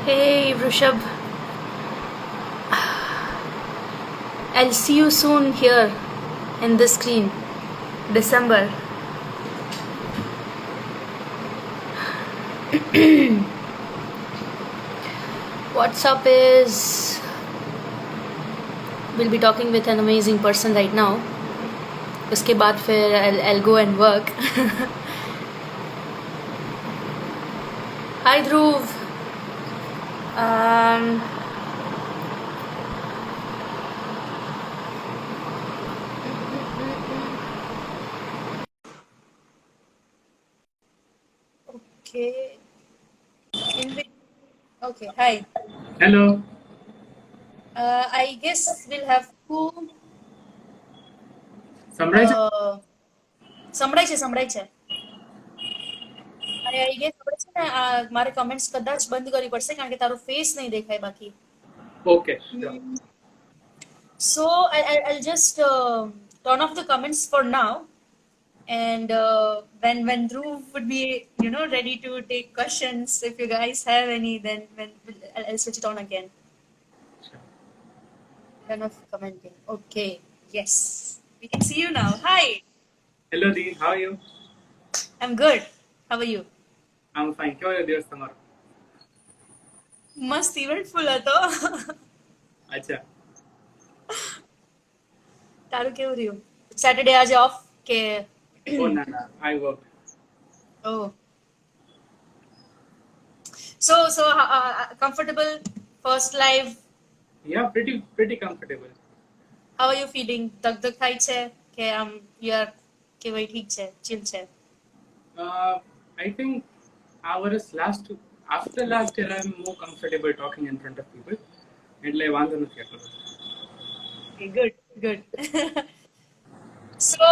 Hey Rishabh, I'll see you soon here in this screen. December. What's up is we'll be talking with an amazing person right now. उसके बाद फिर I'll go and work. Hi Dhruv. Um, okay. Okay. Hi. Hello. I guess we'll have to. સંભળાય છે? સંભળાય છે. અરે I guess આપણે છે ને મારે કમેન્ટ્સ કદાચ બંધ કરવી પડશે કારણ કે તારો ફેસ નહીં દેખાય બાકી. Okay, sure. So I'll just turn off the comments for now, and when Dhruv would be ready to take questions, if you guys have any, then I'll switch it on again. Turn off commenting. Okay. Yes, we can see you now. Hi. Hello Dee, how are you? I'm good. How are you? I'm fine. કેવો રહ્યો દિવસ તમારો? મસ્ત eventful હતો. અચ્છા. તારું કેવું રહ્યું? સેટરડે આજે ઓફ કે? Oh ના ના, I worked. Oh. So comfortable first live. Yeah, pretty comfortable. How are you feeling? ધક થાય છે કે આમ યાર કે ભાઈ ઠીક છે, chill છે? I think after last year I'm more comfortable talking in front of people. એટલે વાંધો નથી એટલો. Okay, good. So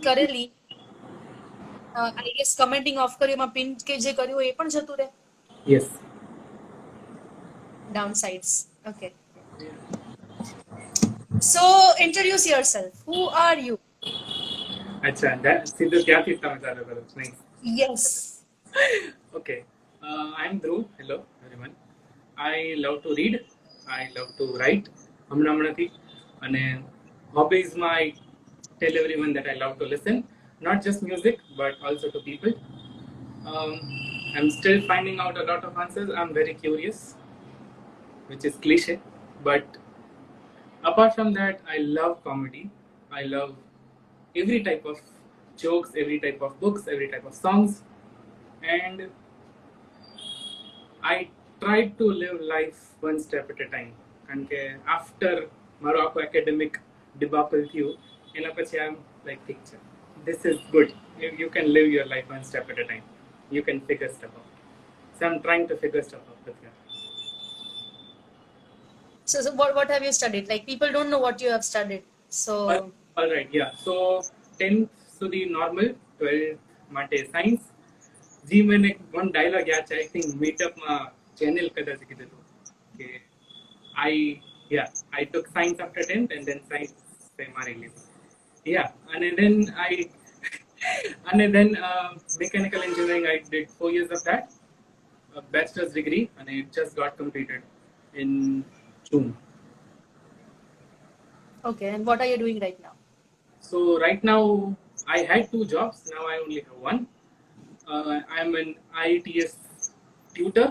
કરેલી I guess commenting off કર્યું એમાં પિન કે જે કર્યું એ પણ જતું રહે? Yes. Downsides. Okay. So introduce yourself. Who are you? અચ્છા, સીધું ત્યાંથી તમે ચાલુ કરો. Nice. Yes. Okay. I'm Dhruv. Hello everyone. I love to read. I love to write. હમણાંથી અને hobbiesમાં I tell everyone that I love to listen, not just music but also to people. I'm still finding out a lot of answers. I'm very curious, which is cliche, but apart from that, I love comedy. I love every type of jokes, every type of books, every type of songs, and I try to live life one step at a time. કારણ કે after મારો આખો academic debacle થયું એના પછી I'm like ઠીક છે, this is good. You can live your life one step at a time. You can figure stuff out. So I'm trying to figure stuff out with you. So what have you studied? Like people don't know what you have studied. So All right, yeah. So 10th સુધી normal, 12th માટે science. જી મને one dialogue યાદ છે. I think meetup માં channel કદાચ કીધું કે I took science after 10th and then science they મારી લીધું. Yeah, and then mechanical engineering I did 4 years of that, a bachelor's degree, and it just got completed in June. okay, and what are you doing right now? So right now I had 2 jobs. Now I only have one. I'm an IELTS tutor.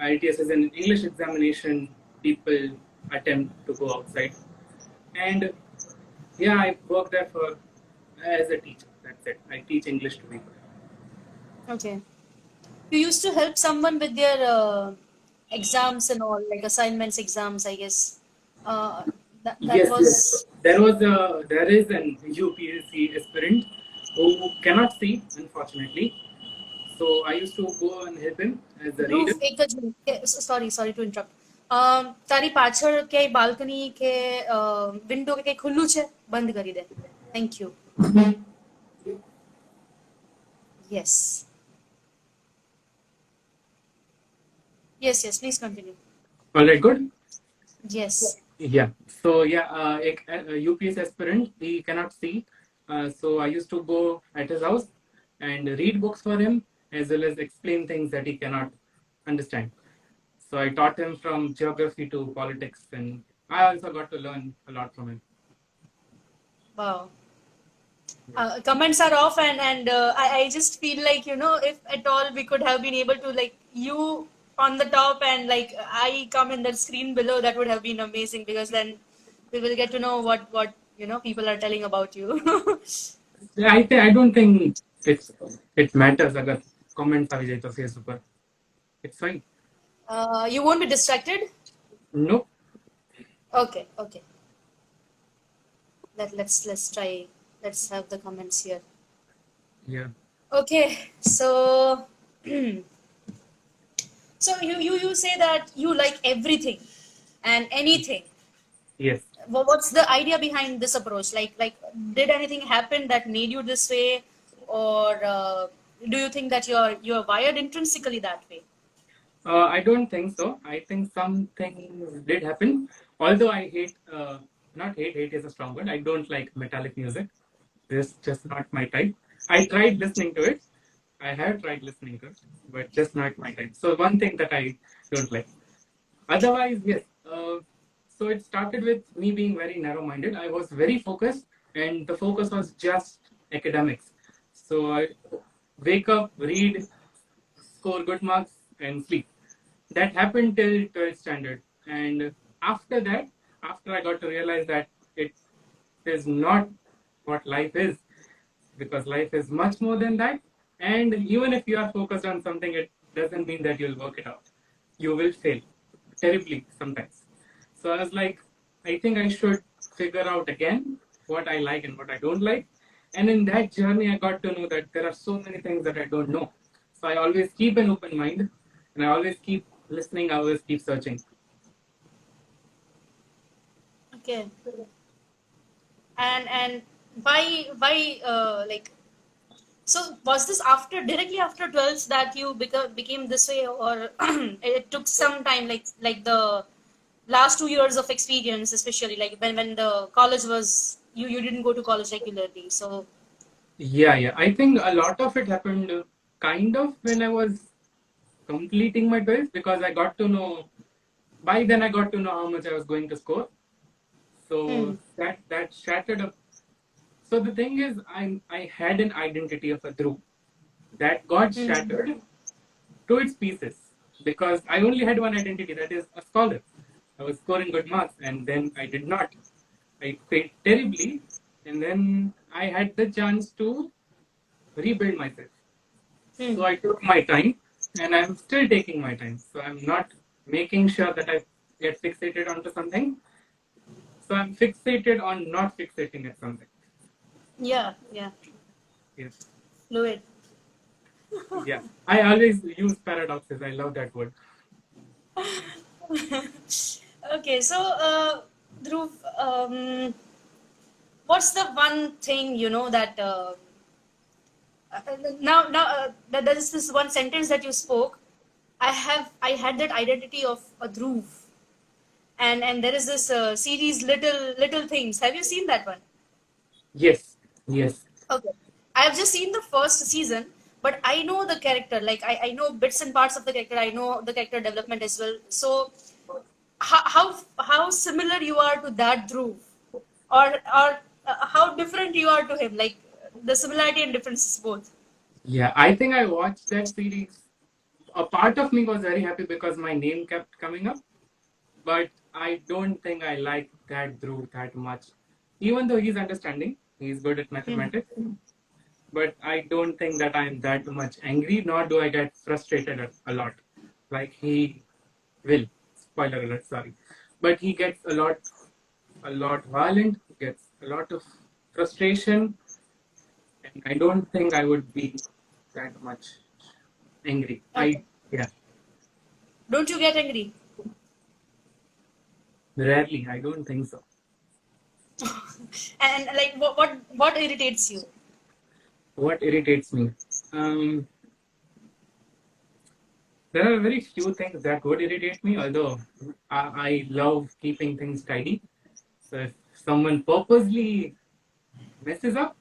IELTS is an English examination people attempt to go outside, and yeah, I work there as a teacher. That's it. I teach English to people. Okay. You used to help someone with their exams and all, like assignments, exams, I guess. That Yes, was there is an UPSC aspirant who cannot see, unfortunately. So I used to go and help him as a Dhruv, reader. એક જ minute. Sorry to interrupt. તારી પાછળ ક્યાંય balcony કે window કે કંઈ ખુલ્લું છે? બંધ કરી દે. Thank you. Yes. Yes, please continue. All right, good. Yes. Yeah. So a UPS aspirant, he cannot see. So I used to go at his house and read books for him as well as explain things that he cannot understand. So I taught him from geography to politics, and I also got to learn a lot from him. Wow. Yes. Comments are off, and I just feel like, if at all we could have been able to, like, you on the top and like I come in the screen below, that would have been amazing, because then we will get to know what people are telling about you. Yeah, I don't think it matters अगर comments आ जाए तो Facebook पर. It's fine. You won't be distracted. No. Okay, okay. Let's try. Let's have the comments here. Yeah. Okay, so so you say that you like everything and anything. Yes. What's the idea behind this approach? Like, did anything happen that made you this way, or do you think that you're wired intrinsically that way? I don't think so. I think some things did happen. Although I hate, not hate, hate is a strong word. I don't like metallic music. It's just not my type. I tried listening to it. I have tried listening to it, but just not my type. So one thing that I don't like. Otherwise, yes. So it started with me being very narrow-minded. I was very focused, and the focus was just academics. So I wake up, read, score good marks, and sleep. That happened till 12th standard. And after that, after I got to realize that it is not what life is, because life is much more than that. And even if you are focused on something, it doesn't mean that you'll work it out. You will fail terribly sometimes. So I was like, I think I should figure out again what I like and what I don't like. And in that journey, I got to know that there are so many things that I don't know. So I always keep an open mind, and I always keep listening, I always keep searching. Okay, and why like, so was this after directly after 12th that you became this way, or it took some time, like the last 2 years of experience, especially like when the college was, you didn't go to college regularly, so. Yeah. I think a lot of it happened kind of when I was completing my 12th, because I got to know, by then I got to know how much I was going to score. Hmm. So that shattered up. So the thing is, I had an identity of a Dhruv that got Hmm. shattered to its pieces, because I only had one identity, that is a scholar. I was scoring good marks, and then I did not. I failed terribly, and then I had the chance to rebuild myself. Hmm. So I took my time, and I'm still taking my time. So I'm not making sure that I get fixated onto something. So I'm fixated on not fixating at something. Yeah, yeah. Yes. Fluid. Yeah. I always use paradoxes. I love that word. Okay, so Dhruv, what's the one thing that there is this one sentence that you spoke. I had that identity of a Dhruv, and there is this series, little things. Have you seen that one? Yes. Yes. Okay. I've just seen the first season, but I know the character. Like, I know bits and parts of the character. I know the character development as well. So how similar you are to that Dhruv, or how different you are to him? Like, the similarity and differences both. Yeah. I think I watched that series. A part of me was very happy because my name kept coming up, but I don't think I like that Dhruv that much. Even though he's understanding, he's good at Hmm. mathematics, but I don't think that I'm that much angry, nor do I get frustrated a lot. Like he will. Spoiler alert, sorry. But he gets a lot violent, gets a lot of frustration, and I don't think I would be that much angry. Okay. Yeah, Don't you get angry? rarely. I don't think so. And like, what irritates you? What irritates me? Um, there are very few things that would irritate me, although I love keeping things tidy. So if someone purposely messes up,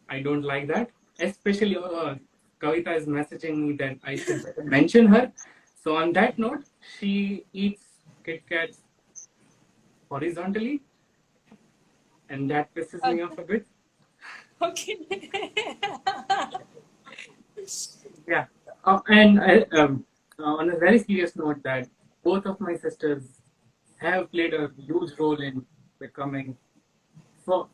I don't like that. Especially, Kavita is messaging me that I should mention her. So on that note, she eats Kit Kats horizontally, and that pisses me off a bit. Okay. Yeah. And on a very serious note, that both of my sisters have played a huge role in becoming for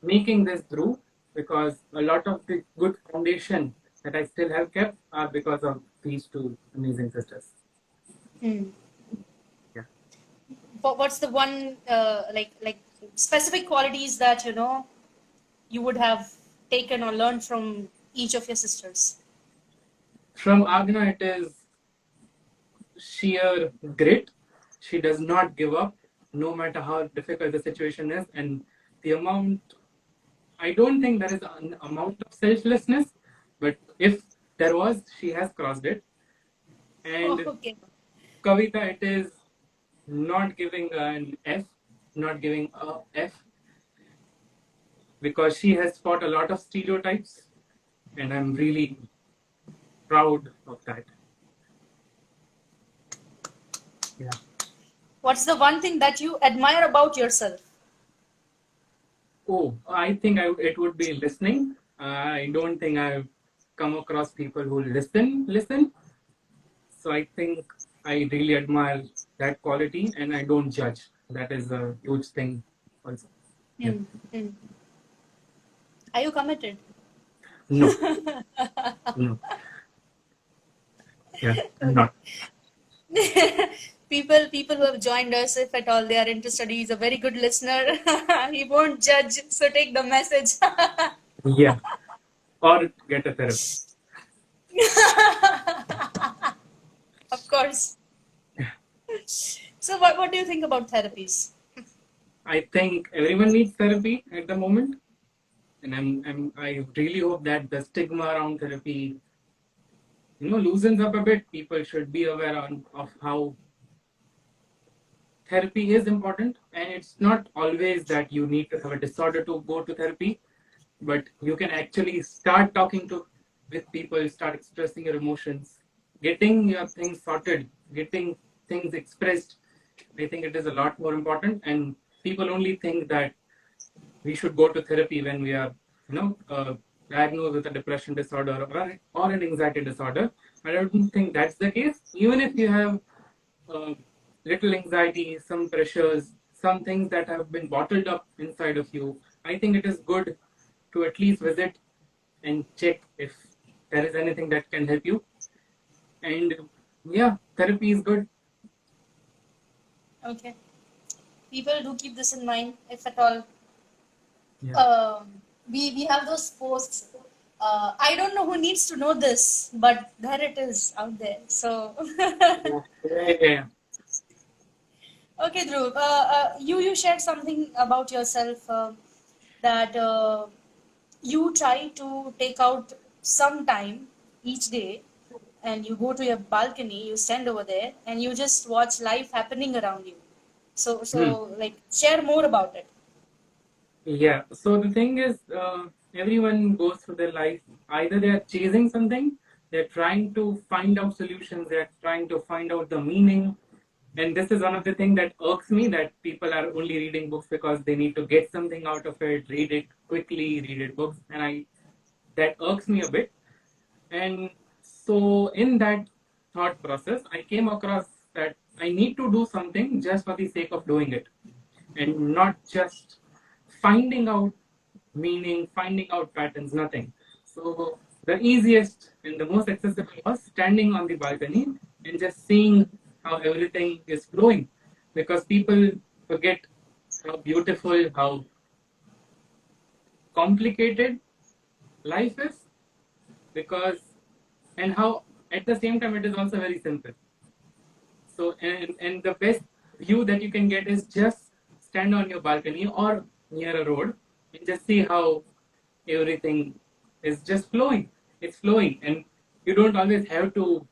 making this through, because a lot of the good foundation that I still have kept are because of these two amazing sisters. Hmm. Yeah. What's the one like specific qualities that you would have taken or learned from each of your sisters? From Agna, it is sheer grit. She does not give up, no matter how difficult the situation is. And the amount, I don't think there is an amount of selflessness, but if there was, she has crossed it. Oh, And okay. Kavita, it is not giving an F, not giving a F, because she has fought a lot of stereotypes, and I'm really proud of that. Yeah. What's the one thing that you admire about yourself? Oh, I think it would be listening. I don't think I've come across people who listen. So I think I really admire that quality, and I don't judge. That is a huge thing, also. Yeah. Hmm. Hmm. Are you committed? No, no. Yeah, I'm Okay. not. People who have joined us, if at all they are into study, is a very good listener. He won't judge, so take the message. Yeah. Or get a therapy. Of course. So what do you think about therapies? I think everyone needs therapy at the moment, and I really hope that the stigma around therapy, loosens up a bit. People should be aware of how therapy is important, and it's not always that you need to have a disorder to go to therapy, but you can actually start talking to with people, start expressing your emotions, getting your things sorted, getting things expressed. I think it is a lot more important, and people only think that we should go to therapy when we are, diagnosed with a depression disorder, or an anxiety disorder. I don't think that's the case. Even if you have uh, little anxiety, some pressures, some things that have been bottled up inside of you, I think it is good to at least visit and check if there is anything that can help you. And yeah, therapy is good. Okay. People do keep this in mind, if at all. Yeah. We have those posts. I don't know who needs to know this, but there it is out there. So, Yeah. Yeah. okay, Dhruv, you shared something about yourself that you try to take out some time each day, and you go to your balcony, you stand over there, and you just watch life happening around you. Hmm. Like, share more about it. Yeah. So the thing is, everyone goes through their life. Either they are chasing something, they're trying to find out solutions, they're trying to find out the meaning. And this is one of the things that irks me, that people are only reading books because they need to get something out of it, read it quickly, read it books. And that irks me a bit. And so in that thought process, I came across that I need to do something just for the sake of doing it, and not just finding out meaning, finding out patterns, nothing. So the easiest and the most accessible was standing on the balcony and just seeing how everything is flowing, because people forget how beautiful, how complicated life is, because and how at the same time it is also very simple. So and the best view that you can get is just stand on your balcony or near a road and just see how everything is just flowing. It's flowing, and you don't always have to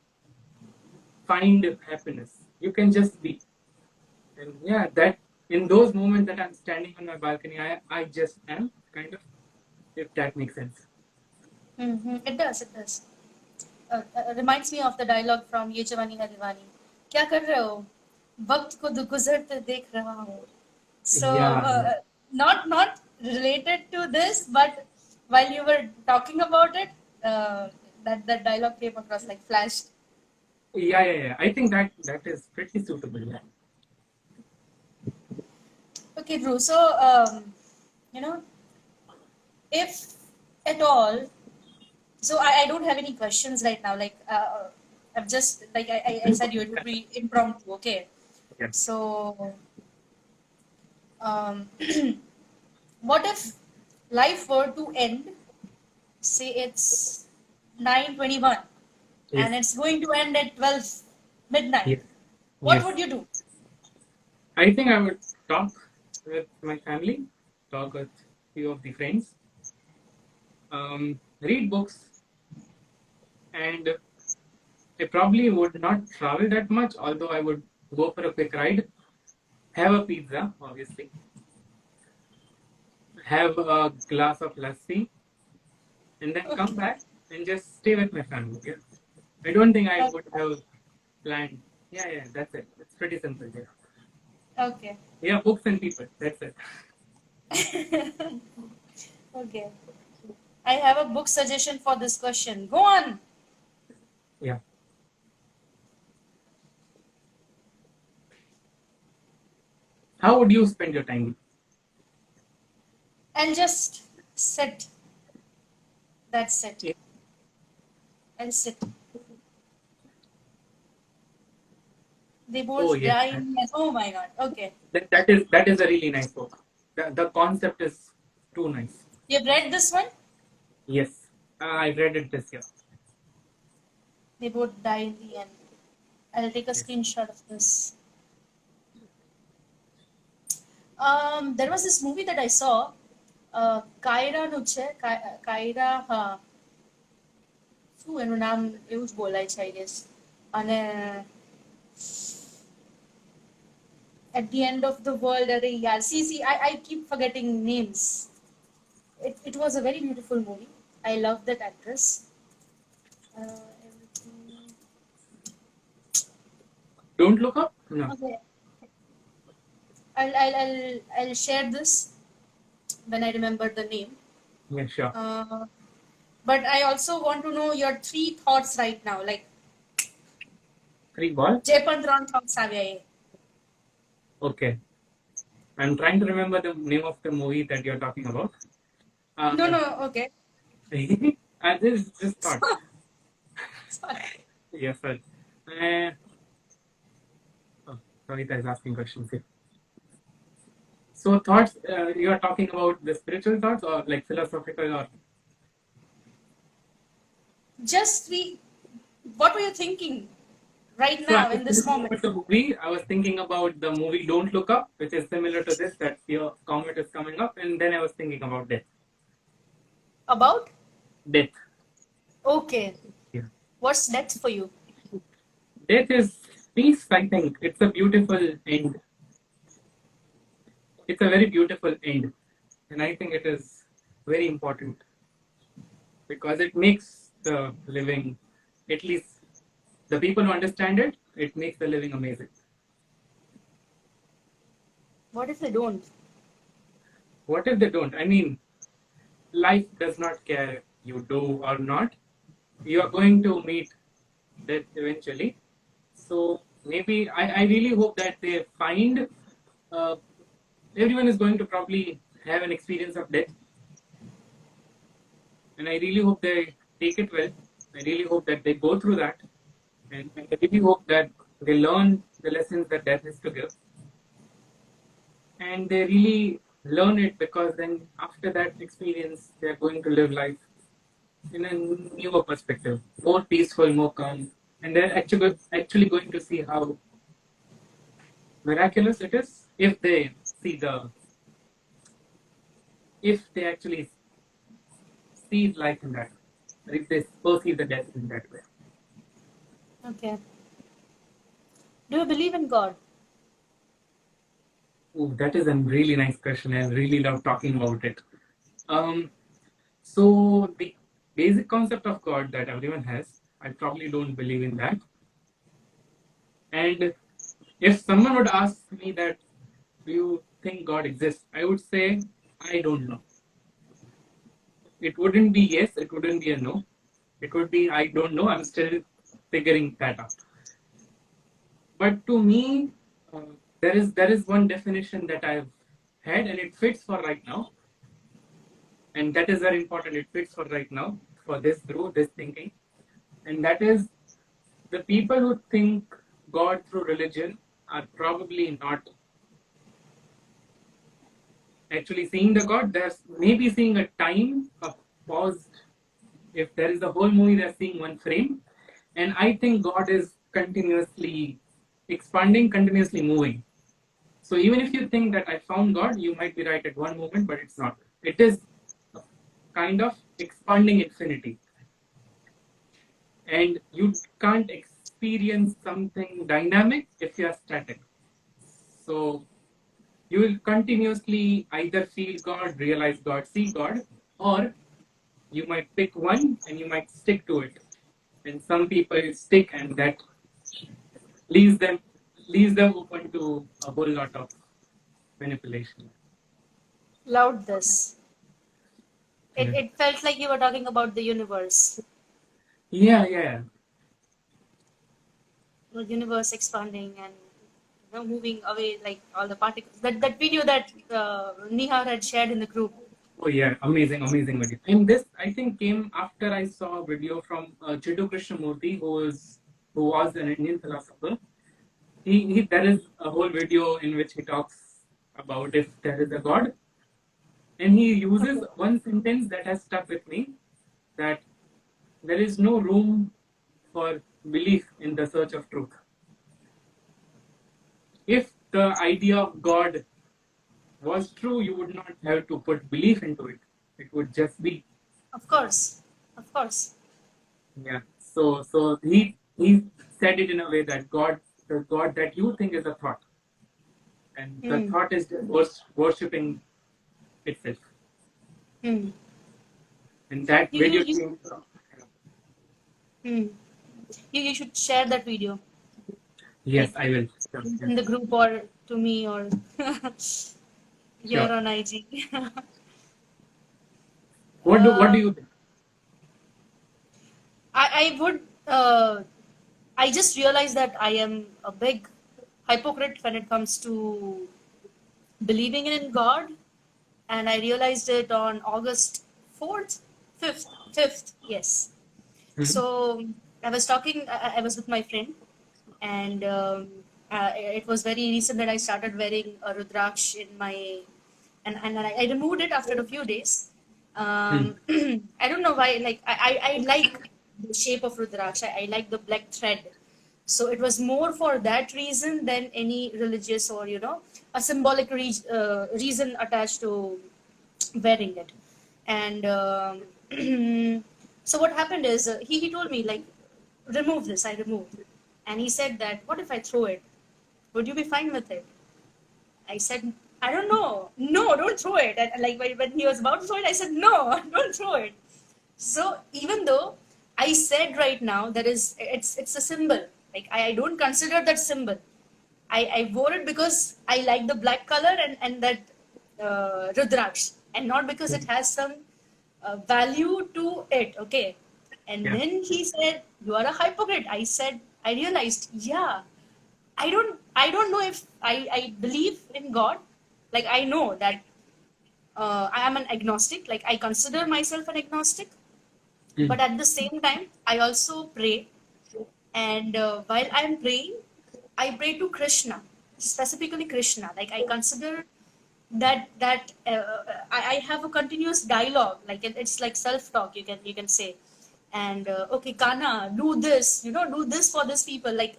find happiness. You can just be. And yeah, that in those moments that I'm standing on my balcony, I just am kind of, if that makes sense. It does. It does. Reminds me of the dialogue from ये जवानी है दीवानी. क्या कर रहे हो? वक्त को गुजरते देख रहा हूँ. So Yeah, not related to this, but while you were talking about it, that dialogue came across like flashed. yeah. I think that is pretty suitable. Yeah. Okay, Drew. So you know, if at all, so I don't have any questions right now. Like I've just like I said, you it would be impromptu. Okay. Yeah. So um, what if life were to end? Say it's 9:21, Yes. and it's going to end at 12 midnight. Yes. What Yes. would you do? I think I would talk with my family, talk with few of the friends, read books, and I probably would not travel that much, although I would go for a quick ride, have a pizza, obviously, have a glass of lassi, and then come Okay. back and just stay with my family. Yeah. I don't think I Okay. would have planned. Yeah, that's it. It's pretty simple. Yeah. Okay. Yeah, books and people. That's it. Okay. I have a book suggestion for this question. Go on. Yeah. How would you spend your time? I'll just sit. That's it. Yeah. I'll sit. They Oh, both yes. die in the end. Oh my god. Okay. That is a really nice book. The concept is too nice. You've read this one? Yes, I read it this year. They both die in the end. I'll take a Yes. screenshot of this. There was this movie that I saw. Kaira નું છે કાયરા હા શું એનું નામ એવું જ બોલાય છે I guess. અને at the end of the world, yeah, see, I keep forgetting names. It was a very beautiful movie. I love that actress. Everything. Don't look up? No. Okay. I'll share this when I remember the name. Yeah, sure. But I also want to know your three thoughts right now. Like, Three ball? જે પણ ત્રણ thoughts આવ્યા એ. Okay. I'm trying to remember the name of the movie that you're talking about. No, okay. This is just thought. Sorry. Yes, sir. Uh, oh, Kavita is asking questions here. So thoughts, you are talking about the spiritual thoughts or like philosophical or? Just what were you thinking right So I now was in this thinking moment? about the movie. I was thinking about the movie Don't Look Up, which is similar to this, that your comet is coming up, and then I was thinking about death. About? Death. Okay. Yeah. What's death for you? Death is peace, I think. It's a beautiful end. It's a very beautiful end. And I think it is very important because it makes the living, at least the people who understand it, it makes the living amazing. What if they don't? What if they don't? I mean, life does not care if you do or not. You are going to meet death eventually. So maybe I really hope that they find everyone is going to probably have an experience of death. And I really hope they take it well. I really hope that they go through that. And I really hope that they learn the lessons that death has to give. And they really learn it because then after that experience, they're going to live life in a newer perspective, more peaceful, more calm. And they're actually going to see how miraculous it is if they see if they actually see life in that way, if they perceive the death in that way. Okay. Do you believe in God? Oh, that is a really nice question. I really love talking about it. So basic concept of God that everyone has. I probably don't believe in that. And if someone would ask me that, do you think God exists? I would say, I don't know. It wouldn't be yes, it wouldn't be a no. It would be, I don't know, I'm still figuring that out. But to me, there is one definition that I've had, and it fits for right now. And that is very important. It fits for right now, for this through this thinking. And that is, the people who think God through religion are probably not actually seeing the God. They're maybe seeing a time, a pause. If there is a whole movie, they're seeing one frame. And I think God is continuously expanding, continuously moving. So even if you think that I found God, you might be right at one moment, but it's not. It is kind of expanding infinity. And you can't experience something dynamic if you are static. So you will continuously either feel God, realize God, see God, or you might pick one and you might stick to it. And some people stick, and that leaves them open to a whole lot of manipulation. Loved this. It, Yeah, it felt like you were talking about the universe. yeah. The universe expanding and moving away like all the particles. That video that Nihar had shared in the group. Oh yeah, amazing video. And this I think came after I saw a video from Jiddu Krishnamurti, who was an Indian philosopher. He there is a whole video in which he talks about if there is a God, and he uses Okay. one sentence that has stuck with me, that there is no room for belief in the search of truth. If the idea of God was true, you would not have to put belief into it. It would just be. Of course. Of course. Yeah. So he said it in a way that the God that you think is a thought, and the Hmm. thought is just worshipping itself. Hmm. And that You you video you came from. hmm. You should share that video Yes, like I will. Sure. Yeah. in the group or to me or here Sure. on IG. What do um, you think? I would. I just realized that I am a big hypocrite when it comes to believing in God, and I realized it on August 4th, 5th, 5th. Yes. Hmm. So I was talking. I was with my friend, and it was very recent that I started wearing a rudraksh in my, and I removed it after a few days. Hmm. I don't know why. Like I like the shape of rudraksh. I like the black thread. So it was more for that reason than any religious or a symbolic reason attached to wearing it. And so what happened is he told me like remove this. I removed, and he said that what if I throw it? Would you be fine with it? I said, I don't know. No, don't throw it. And like when he was about to throw it, I said, no, don't throw it. So even though I said right now that it's a symbol. Like I don't consider that symbol. I wore it because I like the black color and that rudraksh, and not because it has some value to it. Okay. And Yeah. then he said, "You are a hypocrite." I said, I realized, yeah, I don't know if I believe in God. Like I know that I am an agnostic. Like I consider myself an agnostic, Hmm. but at the same time, I also pray. And while I'm praying, I pray to Krishna, specifically Krishna. Like I consider that I have a continuous dialogue. Like it's like self-talk. You can say, and okay, Kana, do this. Do this for these people. Like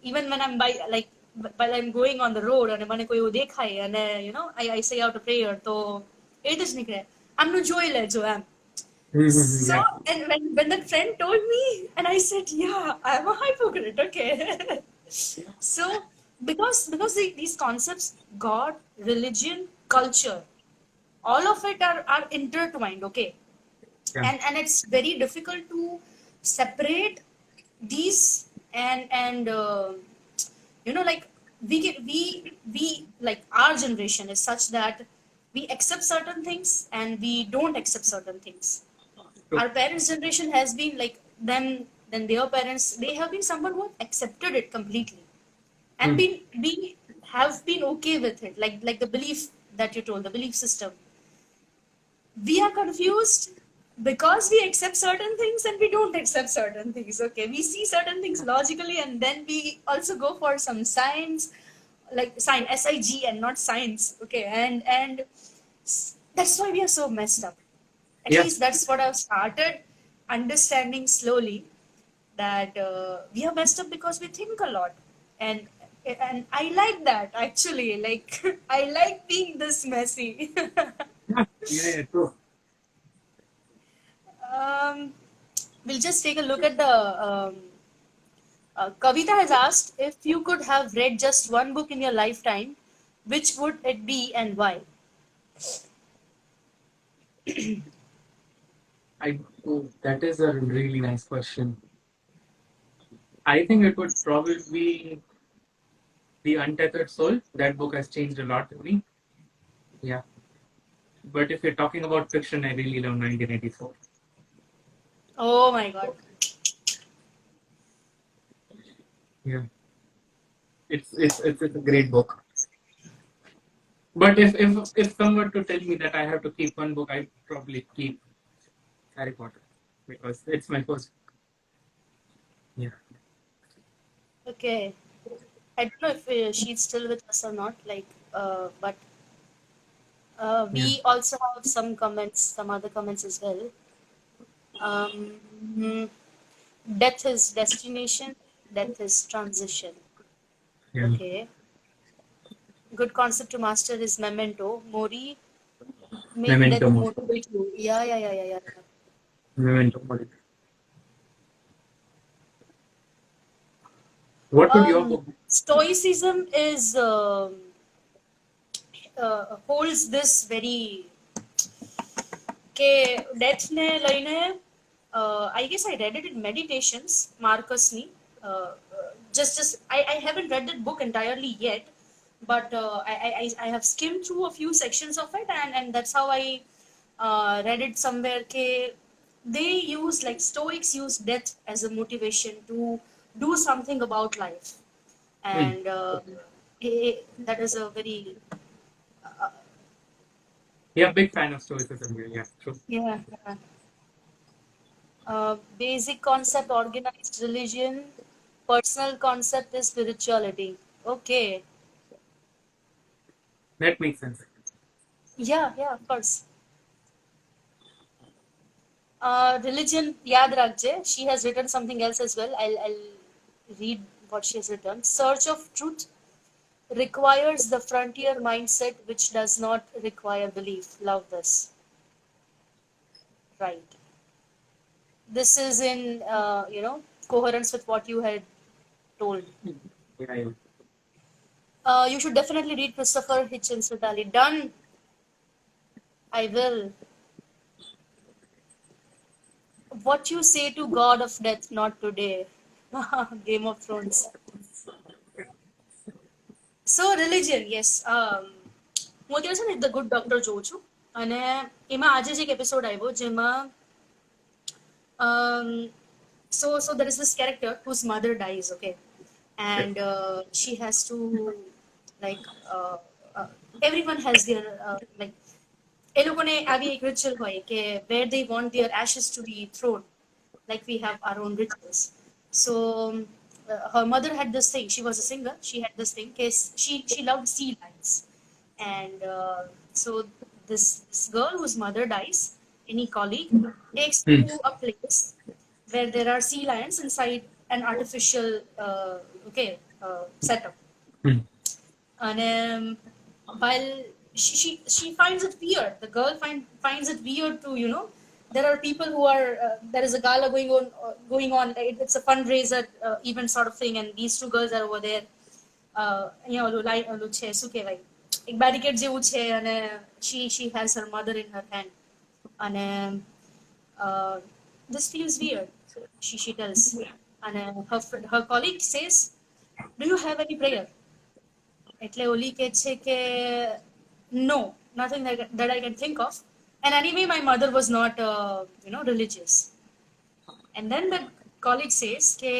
even when I'm while I'm going on the road and મને કોઈ એવું દેખાય and I say out a prayer તો એ જ નીકળે આમનું જોઈ લેજો એમ. So Yeah. and when that friend told me and I said, yeah, I'm a hypocrite. Okay. So because these concepts, God, religion, culture, all of it are intertwined. Okay. Yeah. And it's very difficult to separate these and like we like our generation is such that we accept certain things and we don't accept certain things. True. Our parents generation has been like them, then their parents, they have been someone who have accepted it completely and Hmm. been have been okay with it, like the belief that you told, the belief system. We are confused because we accept certain things and we don't accept certain things. Okay, we see certain things logically and then we also go for some science, like SIG and not science. Okay, and that's why we are so messed up. At Yeah. least that's what I've started understanding slowly, that we are messed up because we think a lot. And and I like that actually, like I like being this messy. Yeah. Yeah. True. um, we'll just take a look at the Kavita has asked, if you could have read just one book in your lifetime, which would it be and why? That is a really nice question. I think it would probably be The Untethered Soul. That book has changed a lot for me. Yeah. But if you're talking about fiction, I really love 1984. Oh my god. Yeah. It's a great book. But if someone were to tell me that I have to keep one book, I'd probably keep Harry Potter because it's my first. Yeah. Okay. I don't know if she's still with us or not. But Yeah. we also have some comments, some other comments as well. Hmm. Death is destination, death is transition. Yeah. Okay. Good concept to master is memento mori. Make Memento death Mori. motivate you. Yeah, yeah, yeah, yeah, yeah. Memento Mori. What would your book be? Stoicism is holds this very કે death ને લઈને I guess I read it in Meditations, Marcusni. Just I haven't read that book entirely yet, but I have skimmed through a few sections of it, and that's how I read it somewhere. Ke they use, like Stoics use death as a motivation to do something about life, Hmm. and that is a very Yeah, big fan of Stoicism. Yeah, true. yeah. Basic concept, organized religion. Personal concept is spirituality. Okay. That makes sense. Yeah, yeah, of course. Religion, yaad rakje. She has written something else as well. I'll read what she has written. Search of truth requires the frontier mindset, which does not require belief. Love this. Right. This is in, coherence with what you had told. Yeah, yeah. You should definitely read Christopher Hitchens' Vitaly. Done. I will. What you say to God of Death, not today. Game of Thrones. So religion, yes. હું અત્યારે છે ને the good doctor જોઉં છું અને એમાં આજે જ એક એપિસોડ આવ્યો જેમાં so there is this character whose mother dies, okay, Yeah. and she has to like uh, everyone has their like એ લોકોને આવી એક ritual હોય કે where they want their ashes to be thrown, like we have our own rituals. So her mother had this thing. She was a singer. She had this thing case she loved sea lions, and so this girl whose mother dies, any colleague takes Hmm. to a place where there are sea lions inside an artificial setup. Hmm. And while she finds it weird, the girl finds it weird to, there are people who are there is a gala going on, it's a fundraiser event sort of thing, and these two girls are over there. અહીંયા ઓલું છે શું કહેવાય, એક barricade જેવું છે, અને she has her mother in her hand, અને uh, this feels weird. She tells, and her colleague says, "Do you have any prayer?" એટલે ઓલી કહે છે કે no, nothing that I can think of. And anyway, my mother was not, religious. And then the colleague says, ke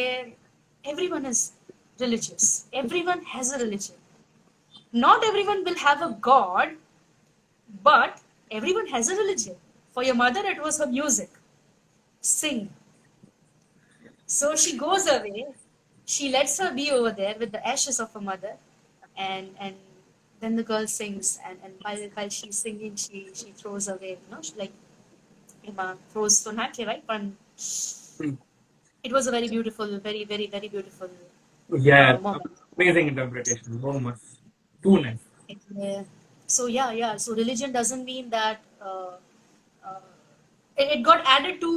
everyone is religious. Everyone has a religion. Not everyone will have a god, but everyone has a religion. For your mother, it was her music, sing. So she goes away. She lets her be over there with the ashes of her mother, and then the girl sings, and while she's singing, she throws away, she like throws to not right, but it was a very beautiful, very very very beautiful Yeah, moment. amazing interpretation. Oh, much. Too nice. So yeah. So religion doesn't mean that it got added to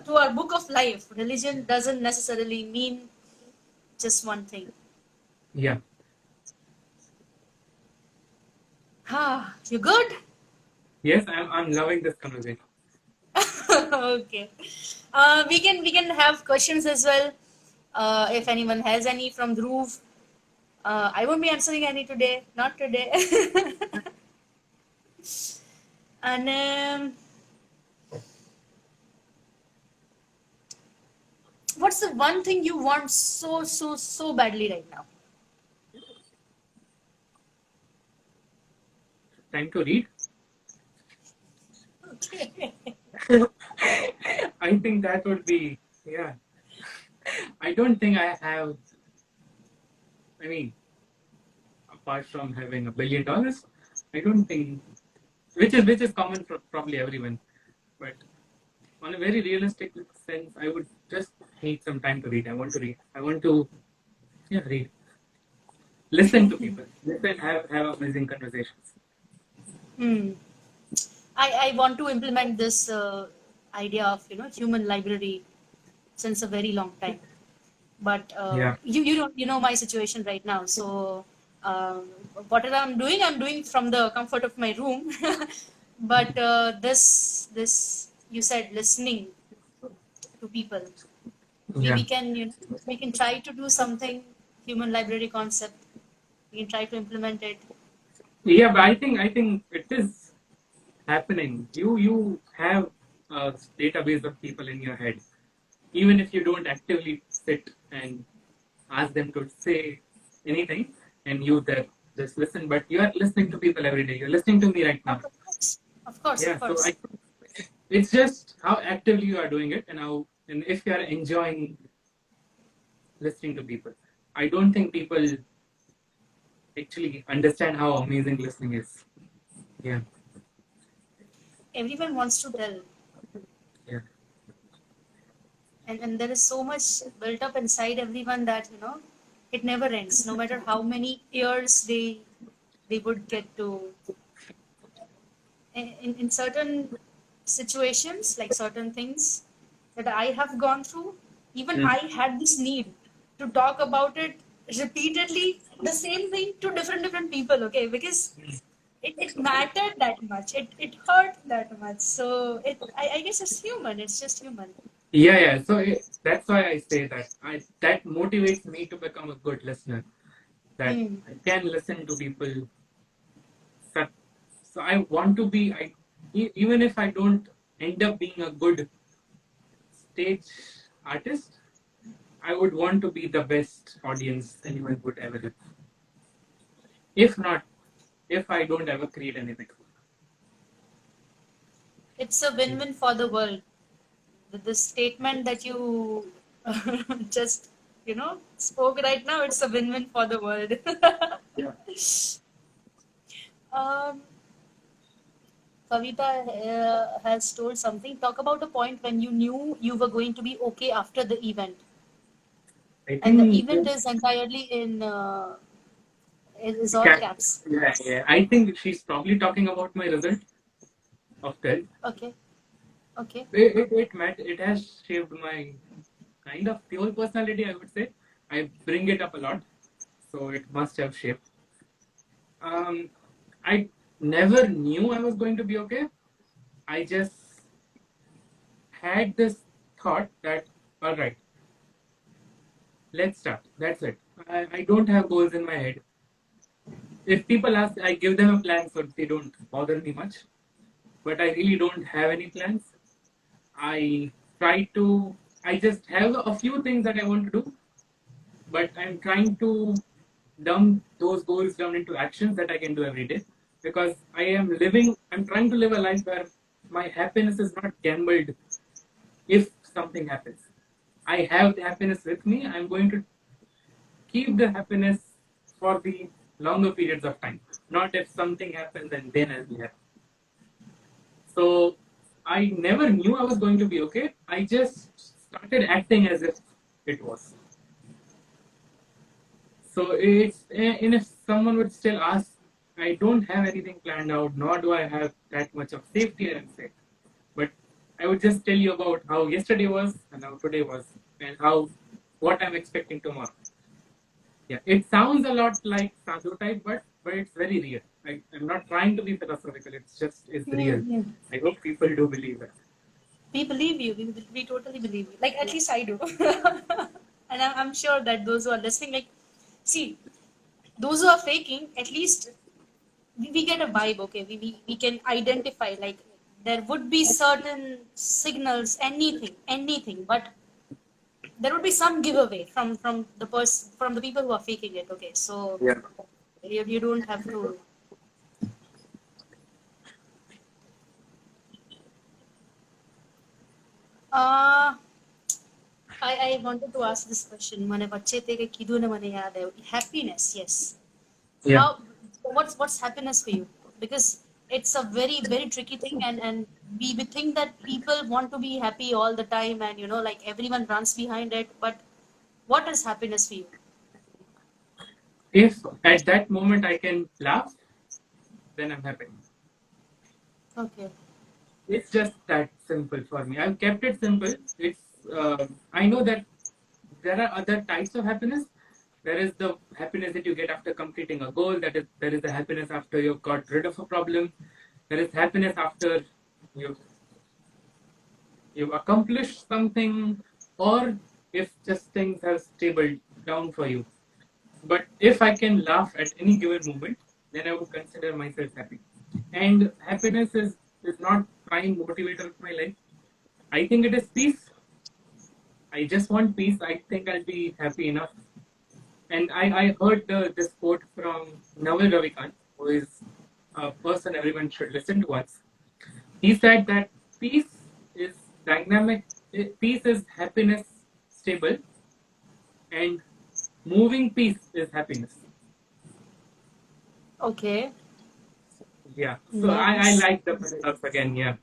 to our book of life. Religion doesn't necessarily mean just one thing. Yeah. You good? Yes, I'm loving this conversation. Okay. We can have questions as well. If anyone has any from Dhruv. I won't be answering any today. Not today. And what's the one thing you want so badly right now? Time to read. Okay. I think that would be, yeah. I don't think I have, I mean, apart from having $1 billion, I don't think, which is common for probably everyone. But on a very realistic sense, I would just need some time to read. I want to read. I want to, yeah, read. Listen to people. Listen, have amazing conversations. Hmm. I want to implement this idea of human library since a very long time. But Yeah. you know my situation right now. So whatever I'm doing from the comfort of my room. But this you said listening to people. We, Yeah. we can we can try to do something human library concept. We can try to implement it. Yeah, but I think it is happening. You have a database of people in your head, even if you don't actively sit and ask them to say anything, and you there just listen. But you are listening to people every day. You're listening to me right now. Of course, of course, of Yeah. So course. it's just how actively you are doing it, and if you are enjoying listening to people. I don't think people actually understand how amazing listening is. Yeah. Everyone wants to tell, Yeah. and there is so much built up inside everyone that it never ends. No matter how many years they would get to in certain situations, like certain things that I have gone through, even Mm. I had this need to talk about it repeatedly, the same thing to different people, okay? Because it mattered that much. It hurt that much. So I guess it's human. It's just human. Yeah. So that's why I say that that motivates me to become a good listener. That Hmm. I can listen to people. That, so I want to be. Even if I don't end up being a good stage artist, I would want to be the best audience anyone would ever have. If not, if I don't ever create anything. It's a win-win for the world. The statement that you just spoke right now, it's a win-win for the world. Yeah. um, Kavita has told something. Talk about a point when you knew you were going to be okay after the event, I and the think. event is entirely in is all Yeah, caps. yeah. I think she's probably talking about my result of 12th. Okay, okay. It has shaped my kind of pure personality, I would say. I bring it up a lot, so it must have shaped. I never knew I was going to be okay. I just had this thought that, all right, let's start. That's it. I don't have goals in my head. If people ask, I give them a plan, so they don't bother me much. But I really don't have any plans. I try to, I just have a few things that I want to do, but I'm trying to dump those goals down into actions that I can do every day, because I'm trying to live a life where my happiness is not gambled if something happens. I have the happiness with me. I'm going to keep the happiness for the longer periods of time, not if something happens and then I'll be happy. So I never knew I was going to be okay. I just started acting as if it was. So and if someone would still ask, I don't have anything planned out, nor do I have that much of safety, I'd say. But I would just tell you about how yesterday was and how today was, and how what I'm expecting tomorrow. Yeah, it sounds a lot like sadhu type, but it's very real. I'm not trying to be philosophical. It's just is real. Mm-hmm. I hope people do believe it. We believe you. We totally believe you. Like, at least I do. And I'm sure that those who are listening, like, see, those who are faking, at least we get a vibe, okay? We can identify, like, there would be certain signals, anything, but there would be some giveaway from the people who are faking it, okay? So Yeah. you don't have to. Uh, I wanted to ask this question. મને વચ્ચે તે કંઈક કીધું ને મને યાદ આવ્યું. Happiness, yes. Yeah. How, what's happiness for you? Because it's a very tricky thing, and we think that people want to be happy all the time, and like everyone runs behind it. But what is happiness for you? If at that moment I can laugh, then I'm happy. Okay. It's just that simple for me. I've kept it simple. I know that there are other types of happiness. There is the happiness that you get after completing a goal. There is the happiness after you've got rid of a problem. There is happiness after you've you've accomplished something, or if just things have stable down for you. But if I can laugh at any given moment, then I would consider myself happy. And happiness is not prime motivator of my life. I think it is peace. I just want peace. I think I'll be happy enough. And I heard this quote from Naval Ravikant, who is a person everyone should listen to once. He said that peace is dynamic, peace is happiness stable, and moving peace is happiness. Okay. Yeah. So I Nice. like the paradox again. Yeah.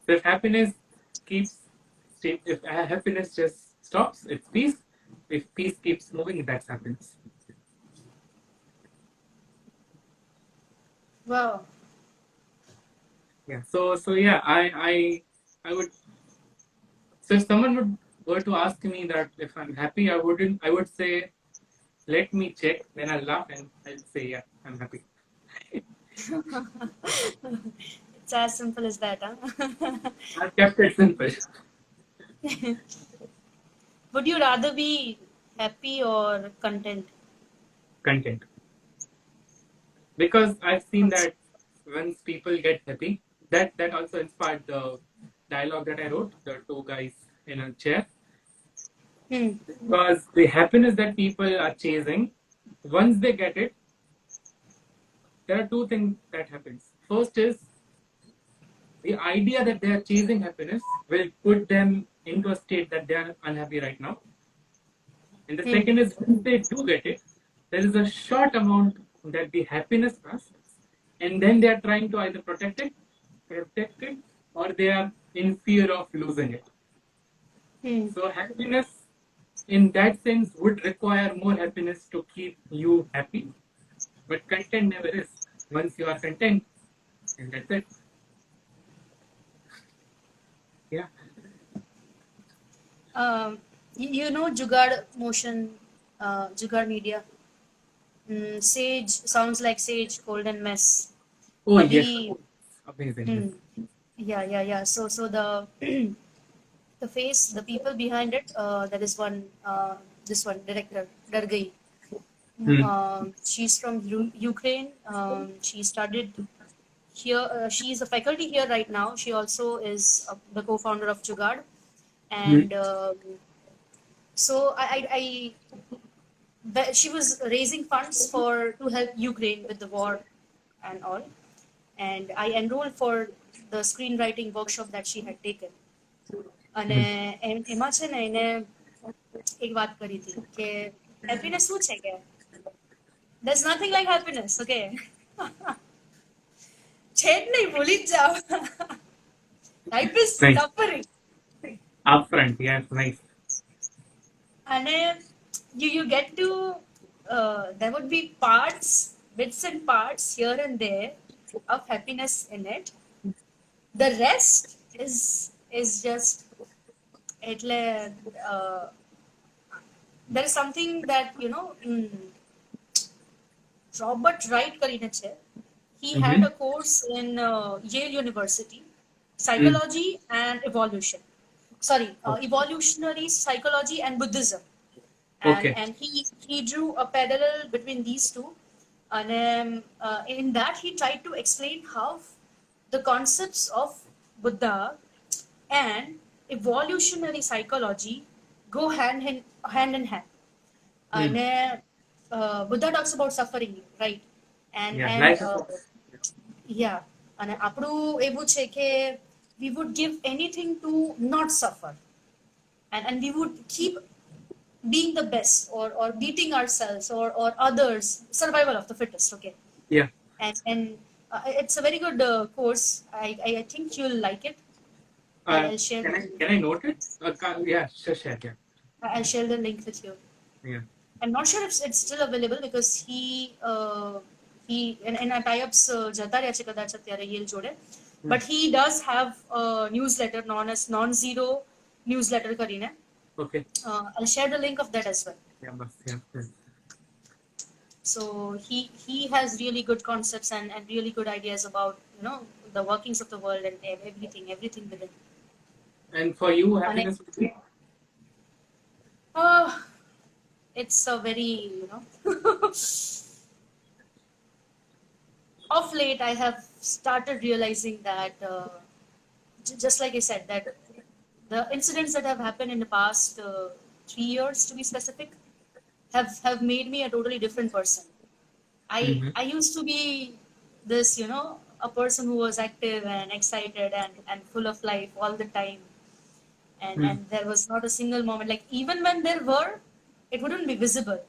So if happiness keeps, if happiness just stops, it's peace. If peace keeps moving, that's happiness. Wow. Yeah. So yeah, I would. So if someone were to ask me that if I'm happy, I would say, let me check. Then I'll laugh and I'll say, yeah, I'm happy. It's as simple as that, huh? I've kept it simple. Would you rather be happy or content? Content. Because I've seen that once people get happy, that also inspired the dialogue that I wrote, the two guys in a chair. Hmm. Because the happiness that people are chasing, once they get it, there are two things that happens. First is the idea that they are chasing happiness will put them into a state that they are unhappy right now. And the Hmm. second is once they do get it, there is a short amount that the happiness lasts, and then they are trying to either protect it, or they are in fear of losing it. Hmm. So happiness, in that sense, would require more happiness to keep you happy, but content never is. Once you are content, and that's it. Yeah. You know Jugaad Motion, Jugaad Media. Sage sounds like Sage, Cold and Mess. Oh yes, Abhi, amazing. hmm, Yes. Yeah. So the the face, the people behind it, there is one, this one director, Dargai. Hmm. She's from Ukraine. She studied here. She's a faculty here right now. She also is the co-founder of Jugaad, Hmm. and so she was raising funds for to help Ukraine with the war and all. And I enrolled for the screenwriting workshop that she had taken. અને Hmm. એમાં છે ને એને એક વાત કરી હતી કે હેપીનેસ શું છે કે there's nothing like happiness, okay? છે જ નહીં, ભૂલી જ જાઓ. Life is Nice. suffering. Upfront. Yes. Nice. અને you get to there would be bits and parts here and there of happiness in it. The rest is just એટલે there is something that Robert Wright કરીને છે. He had Mm-hmm. a course in Yale University, Hmm. psychology and evolution. Sorry, Okay. evolutionary psychology and Buddhism. Okay. And he drew a parallel between these two. And in that, he tried to explain how the concepts of Buddha and evolutionary psychology go hand in hand. Hmm. And Buddha talks about suffering, right? Yeah. And Life is. yeah, અને આપણું એવું છે કે we would give anything to not suffer, and we would keep being the best, or beating ourselves or others, survival of the fittest, okay? Yeah. And it's a very good course. I think you'll like it. I'll share Can I note it? Yeah. Sure. Share. Yeah. I'll share the link with you. Yeah. I'm not sure if it's still available because he એના tie-ups જતા રહ્યા છે કદાચ અત્યારે Yale જોડે. But he does have a newsletter known as non-zero newsletter કરીને. Okay. I'll share the link of that as well. Yeah. Yeah. Yeah. So he has really good concepts and really good ideas about the workings of the world and everything within. And for you, And happiness would be. uh, it's a very of late I have started realizing that just like I said, that the incidents that have happened in the past 3 years, to be specific, have made me a totally different person. Mm-hmm. I used to be this, a person who was active and excited and full of life all the time. And there was not a single moment, like even when there were, it wouldn't be visible.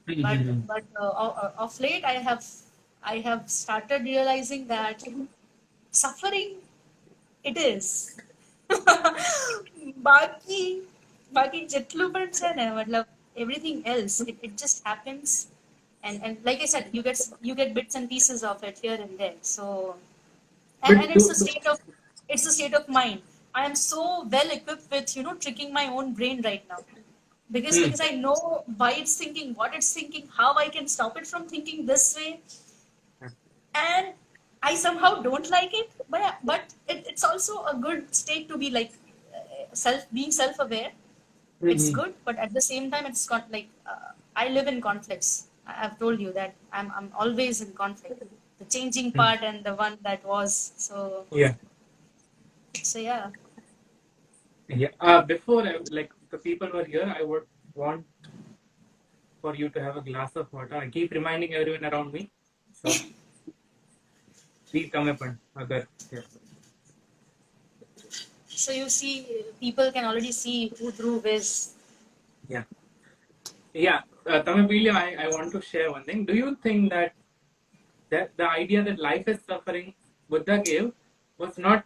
But Mm-hmm. of late, I have started realizing that suffering it is. બાકી બાકી જેટલું પણ છે ને મતલબ everything else, it just happens. And like I said, you get bits and pieces of it here and there. So and But it's do, a state of mind. I am so well equipped with tricking my own brain right now, because I know why it's thinking, what it's thinking, how I can stop it from thinking this way. And I somehow don't like it, but it's also a good state to be like being self-aware. It's Mhm. good, but at the same time, it's like I live in conflicts. I've told you that I'm always in conflict, the changing part and the one that was. Yeah. So yeah. Yeah. Before, like the people were here, I would want for you to have a glass of water. I keep reminding everyone around me. So please come up and other. Yeah. So you see, people can already see who Dhruv is. Yeah. Yeah. Tamil, I want to share one thing. Do you think that the idea that life is suffering Buddha gave was not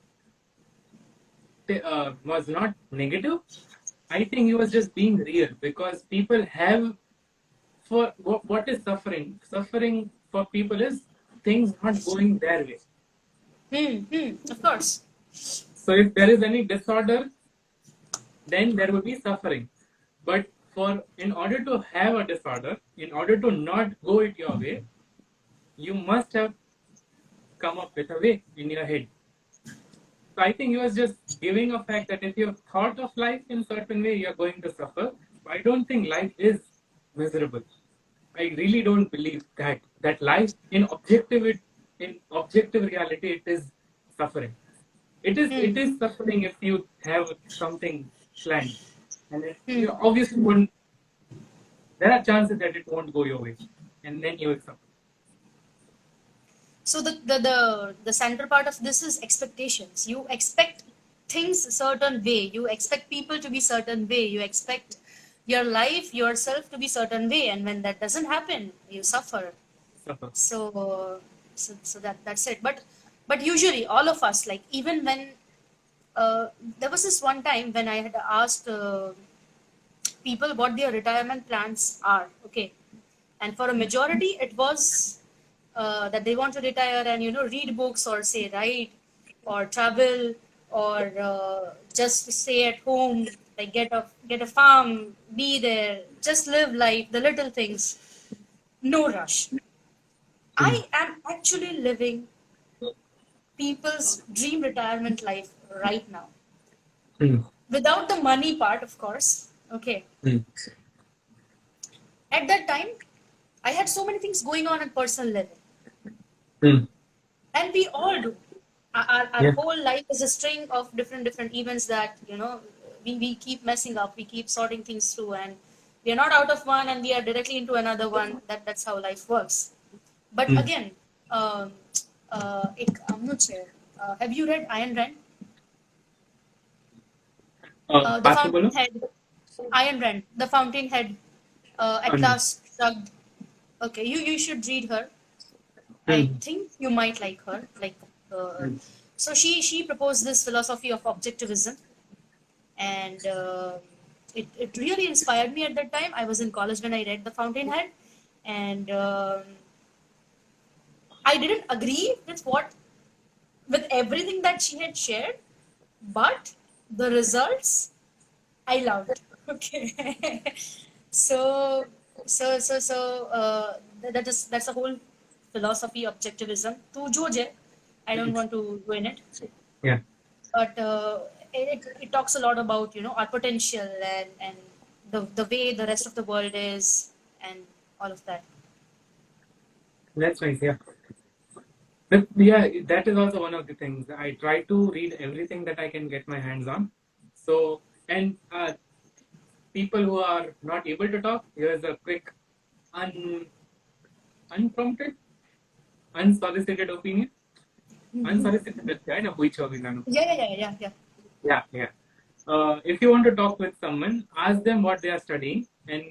negative? I think he was just being real because people have for what is suffering? Suffering for people is things not going their way. Of course. So if there is any disorder, then there will be suffering. But in order to have a disorder, in order to not go it your way, you must have come up with a way in your head. So I think he was just giving a fact that if you have thought of life in certain way, you're going to suffer. But I don't think life is miserable. I really don't believe that life in objective reality it is suffering. It is suffering if you have something planned, and you obviously won't. There are chances that it won't go your way, and then you will suffer. So the center part of this is expectations. You expect things a certain way. You expect people to be certain way. You expect your life, yourself to be certain way, and when that doesn't happen, you suffer. Suffer. So that's it. But usually all of us, like, even when there was this one time when I had asked people what their retirement plans are. Okay, and for a majority it was that they want to retire and read books, or say write, or travel, or just stay at home, like get a farm, be there, just live life, the little things, no rush. Hmm. I am actually living people's dream retirement life right now, Hmm. without the money part, of course. Okay, Hmm. at that time I had so many things going on at personal level, Hmm. and we all do. Our Yeah. whole life is a string of different events that we keep messing up, we keep sorting things through, and we are not out of one and we are directly into another one. That's how life works. But Hmm. again, I'm not sure. Have you read Iron Rand? The Baat mein bolo. Fountainhead. Iron Rand, the Fountainhead, at No. last shrugged. Okay, you should read her. I Hmm. think you might like her. Hmm. So she proposed this philosophy of objectivism, and it really inspired me at that time. I was in college when I read The Fountainhead, and I didn't agree with everything that she had shared, but the results I loved. Okay, so that's the whole philosophy objectivism. To Joje, I don't want to ruin it, Yeah. but it talks a lot about our potential, and the way the rest of the world is, and all of that. That's nice. Yeah. But yeah, that is also one of the things. I try to read everything that I can get my hands on. So, and people who are not able to talk, here's a quick, un, unprompted, unsolicited opinion. Unsolicited, right? Na पूछो अभी नानु. Yeah. Yeah, yeah. If you want to talk with someone, ask them what they are studying and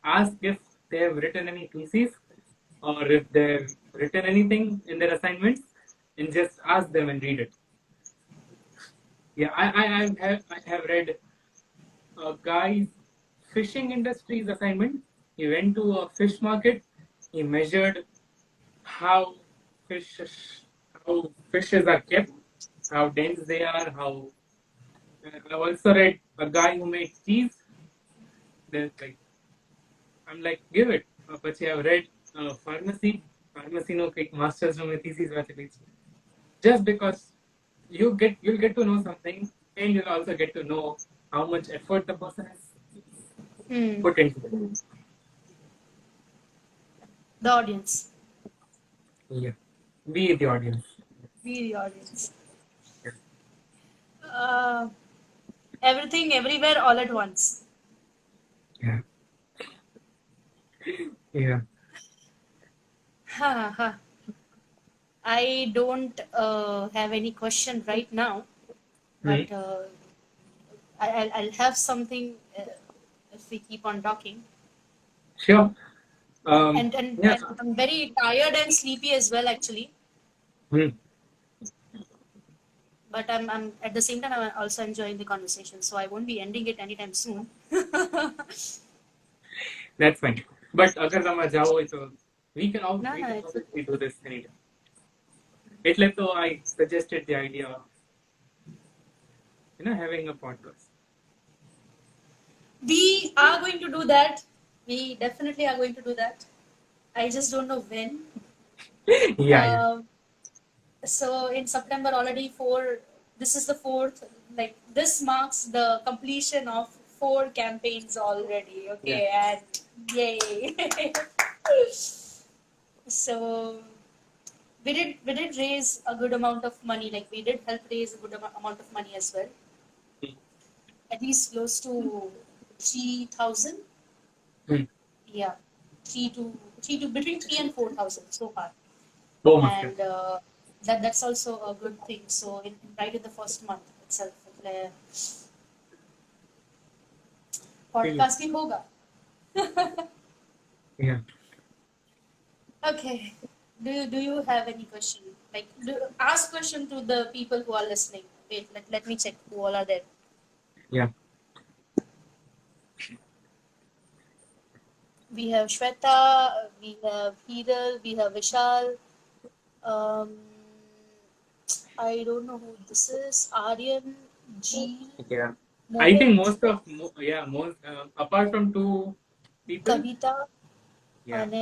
ask if they have written any thesis or if they've written anything in their assignments, and just ask them and read it. Yeah, I have read a guy's fishing industry's assignment. He went to a fish market. He measured how fishes how fishes are kept, how dense they are, how. I also read a guy who made cheese. There's like I'm like give it. But I've read pharmacy. Pharmacy no like masters no thesis वाचली. Just because you'll get to know something, and you'll also get to know how much effort the person has Hmm. put into it. The audience. Yeah. Be the audience. Be the audience. Yeah. uh, Everything everywhere all at once. Yeah. Yeah. Ha ha. I don't have any question right now, Mm. but I'll have something if we keep on talking. Sure. And Yeah. I'm very tired and sleepy as well, actually. Mm. But I'm at the same time I'm also enjoying the conversation, so I won't be ending it anytime soon. That's fine. But अगर हम जाओ तो Nah, we nah, can it's obviously do this anytime. એટલે તો I suggested the idea of having a podcast. we are going to do that. We definitely are going to do that. I just don't know when. Yeah, yeah. Um, so in September already 4. this is the fourth, like this marks the completion of 4 campaigns already. Okay, and yay. So we did raise a good amount of money. Like we did help raise a good amount of money as well. At least close to 3,000. Hmm. Yeah, three to between 3 and 4,000 so far. Oh, master. And that's also a good thing. So right in the first month itself, like, podcast भी होगा. Yeah. Okay. Do you have any question? Like ask question to the people who are listening. Wait, let me check who all are there. Yeah. We have Shweta, we have Heedal, we have Vishal. Um, I don't know who this is. Aryan, G, Yeah. I think Mohit, most apart from two people. Kavita, Yeah. and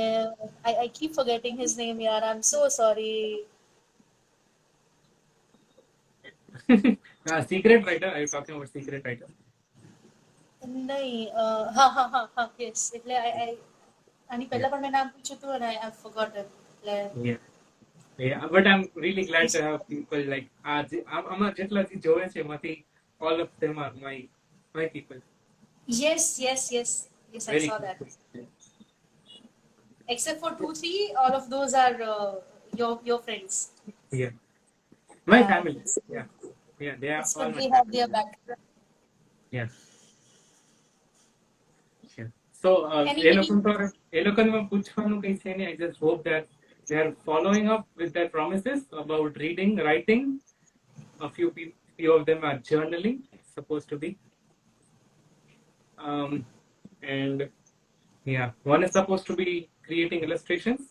I keep forgetting his name, yaar. I'm so sorry. Secret writer. Are you talking about secret writer? नहीं, हाँ, yes. એટલે I આની Yeah. પહેલા પણ મેં નામ પૂછ્યું હતું and I've forgotten. એટલે Yeah. Yeah. But I'm really glad to have people like આમાં જેટલા જોવે છે એમાંથી all of them are my people. yes, I Very saw that. good. Except for 2, 3, all of those are your friends. Yeah. My Yeah, family. Yeah. Yeah. They are it's all good my we have family. their back. Yeah. Yeah. So Any એ લોકોને પૂછવાનું કઈ છે નહીં. I just hope that they are following up with their promises about reading, writing. A few of them are journaling. It's supposed to be. And yeah, one is supposed to be creating illustrations.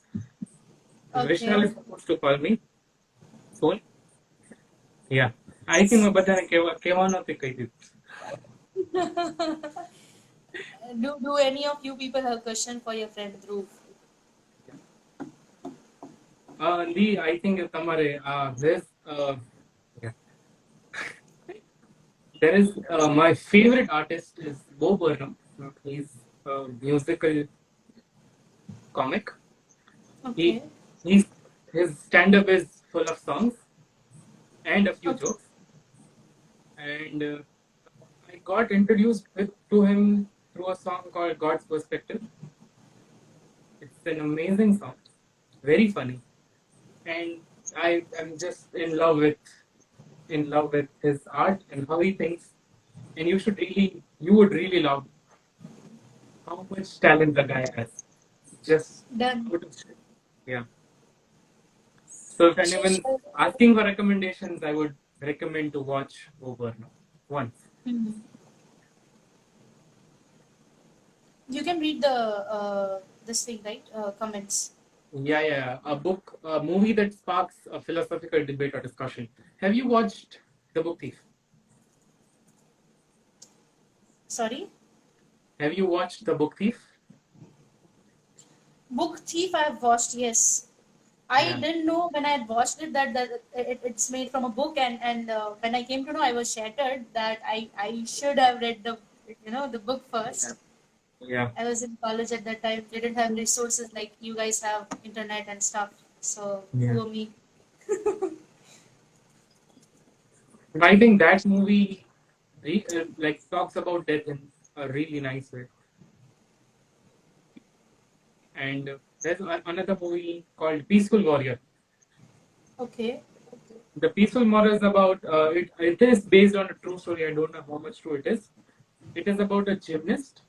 okay. Vishal is supposed to call me soon. Yeah. I think મેં બધાને કહેવાનું હતું કહી દીધું. Do any of you people have question for your friend Dhruv? I think તમારે yeah. There is my favorite artist is Bo Burnham. He's a musical comic. He Okay. he's his stand-up is full of songs and a few Okay. jokes. And I got introduced to him through a song called God's Perspective. It's an amazing song, very funny, and I am just in love with his art and how he thinks. And you would really love how much talent the guy has. Just Done. out of shape. Yeah. So if anyone's Sure. asking for recommendations, I would recommend to watch Over now once. Mhm. You can read the this thing, right? Comments. Yeah. A movie that sparks a philosophical debate or discussion. Have you watched The Book Thief? Sorry. Have you watched The Book Thief? Book Thief I've watched, yes. I Yeah. didn't know when I had watched it that it's made from a book, and when I came to know, I was shattered that I should have read the book first. Yeah. I was in college at that time. We didn't have resources like you guys have internet and stuff. So Yeah. poor me. I think that movie like talks about death in a really nice way. And there's another movie called Peaceful Warrior. Okay. The Peaceful Warrior is about it. It is based on a true story. I don't know how much true it is. It is about a gymnast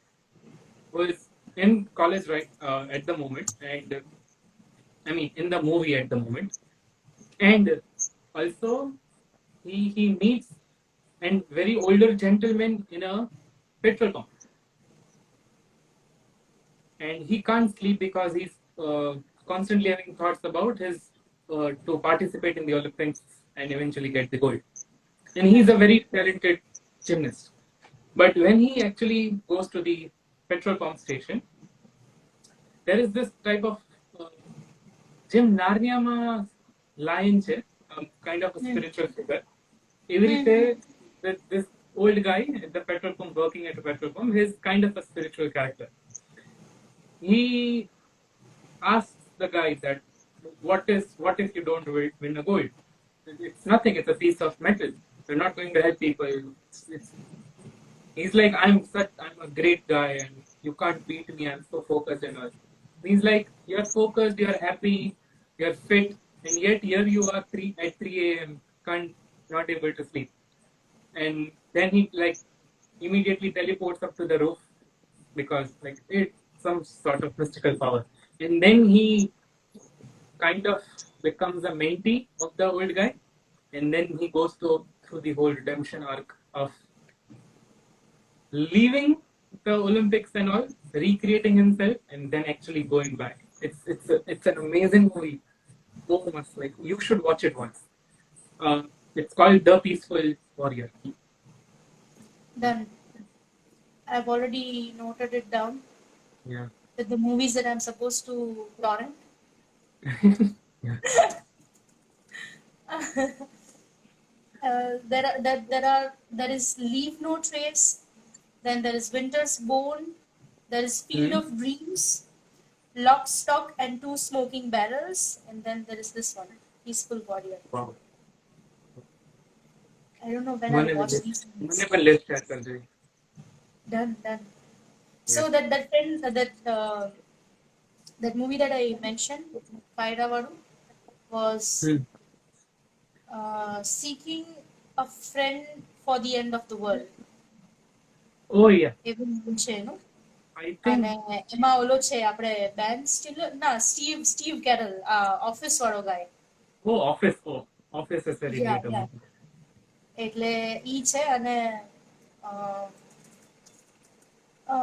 who is in college right at the moment, and I mean in the movie at the moment, and also he meets a very older gentleman in a petrol pump, and he can't sleep because he's constantly having thoughts about his to participate in the Olympics and eventually get the gold. And he's a very talented gymnast. But when he actually goes to the petrol pump station, there is this type of Jim Narniama lion, kind of a spiritual figure. Every Mm-hmm. day, this old guy at the petrol pump, working at a petrol pump, is kind of a spiritual character. He asks the guy that, what if you don't win a gold? It's nothing. It's a piece of metal. You're not going to help people. He's like, I'm a great guy, and you can't beat me. I'm so focused and all. He's like, you're focused, you're happy, you're fit, and yet here you are at 3 a.m. can't not able to sleep. And then he like immediately teleports up to the roof because like it's some sort of mystical power. And then he kind of becomes a mentee of the old guy, and then he goes through the whole redemption arc of leaving the Olympics and all, recreating himself, and then actually going back. It's an amazing movie. So much like you should watch it once. It's called The Peaceful Warrior. Done. I've already noted it down Yeah. with the movies that I'm supposed to torrent. Yeah. There is Leave No Trace, then there is Winter's Bone, there is Field Hmm. of Dreams, Lock, Stock, and Two Smoking Barrels, and then there is this one, Peaceful Warrior. Wow. I don't know when I'll मैंने भी watch these list movies. मैंने भी list share कर दी. Done, done. Yeah. So that movie that I mentioned, Kairavadu, was Hmm. seeking a friend for the end of the world. Oh yeah. એવું છે નો I અને think. એમાં ઓલો છે આપણે બેન સ્ટીલર ના સ્ટીવ કેરલ ઓફિસ વાળો ગાય Oh, Office. Oh, Office is very yeah great yeah movie. એટલે ઈ છે અને અ, અ,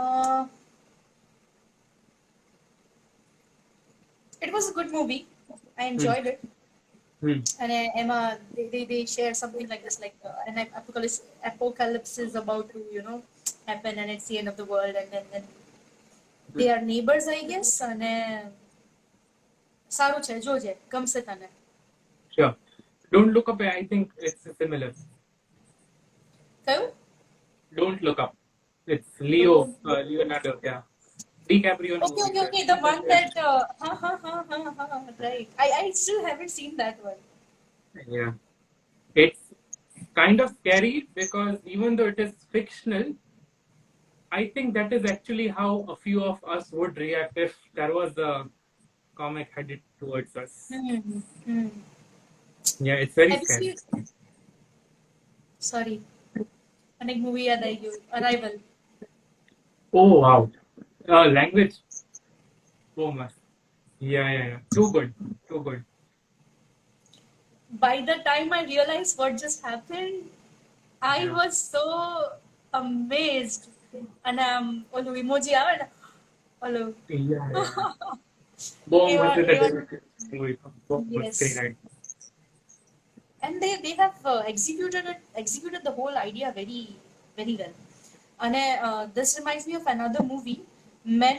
it was a good movie. I Hmm. enjoyed it. Hmm. And Emma, they share something like this, like an apocalypse is about to, happen, and it's the end of the world, and then they are neighbors, I guess. And સારું છે જોજે ગમશે તને Sure. Don't look up. I think it's similar. કયું Don't look up. It's Don't Leonardo. Yeah. DiCaprio okay, movie. okay, okay, the one that right. I still haven't seen that one. Yeah. It's kind of scary because even though it is fictional, I think that is actually how a few of us would react if there was a comic headed towards us. Hmm. Hmm. Yeah, it's very Have you scary. seen, sorry, અનેક movie યાદ આવી ગયું, Arrival. Oh wow. Language. Oh my. Yeah, yeah, yeah. Too good. Too good. By the time I realized what just happened, I Yeah. was so amazed. And ઓલું emoji આવે ને ઓલું Yeah, yeah, yeah. Boom was એવા it a એવા directed movie. Boom was yes. screenwriting. And they have executed the whole idea very very well. And this reminds me of another movie, Men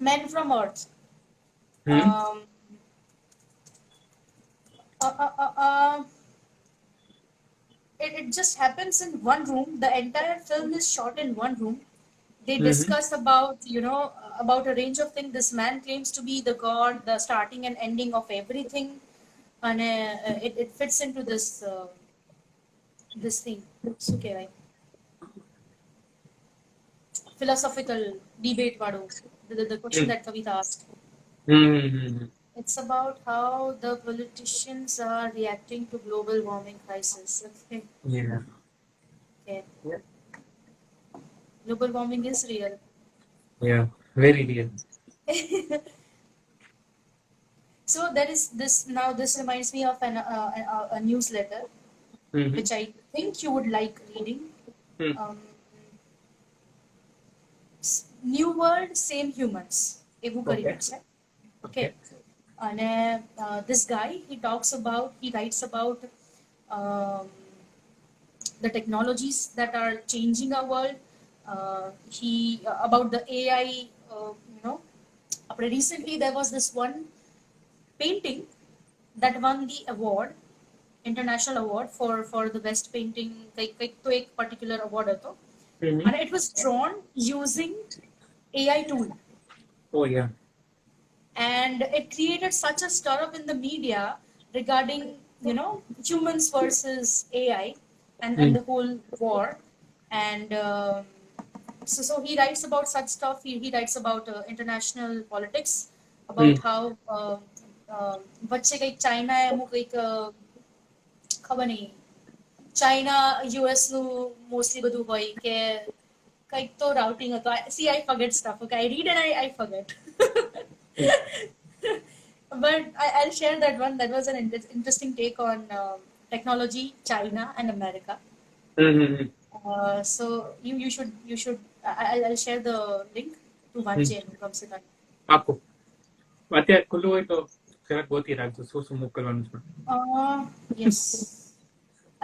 Men from Earth. Hmm? Um, uh, uh, uh, uh, it just happens in one room. The entire film is shot in one room. They Mm-hmm. discuss about about a range of things. This man claims to be the god, the starting and ending of everything, and it fits into this thing. શું કહેવાય? Philosophical debate વાળું. The question that Kavita asked. Mm-hmm. It's about how the politicians are reacting to global warming crisis. Okay. Yeah. Okay. Yeah. Global warming is real. Yeah. Very real. So there is this now. This reminds me of a newsletter Mm-hmm. which I think you would like reading. Hmm. Um, New World, Same Humans. એવું કરીને Okay. છે. Okay. Okay. And this guy, he writes about um, the technologies that are changing our world. He about the AI. You know, recently there was this one painting that won the award, international award for the best painting. કંઈક તો એક particular award હતો. Mm-hmm. And it was drawn using AI tool. Oh yeah. And it created such a stir up in the media regarding humans versus AI and the whole war. And so he writes about such stuff. He writes about international politics, about how વચ્ચે કંઈક China અમુક કંઈક ખબર નહીં, China US નું mostly બધું હોય કે કંઈક તો રાઉટિંગ હતો. See, I forget stuff. Okay, I read and I forget. But I'll share that one. That was an interesting take on technology, China and America. Mm-hmm. So you should I'll share the link to watch it from Sitan. પાકું. અત્યારે ખુલ્લું હોય તો જરાક ગોતી રાખજો શું મોકલવાનું છે. Yes.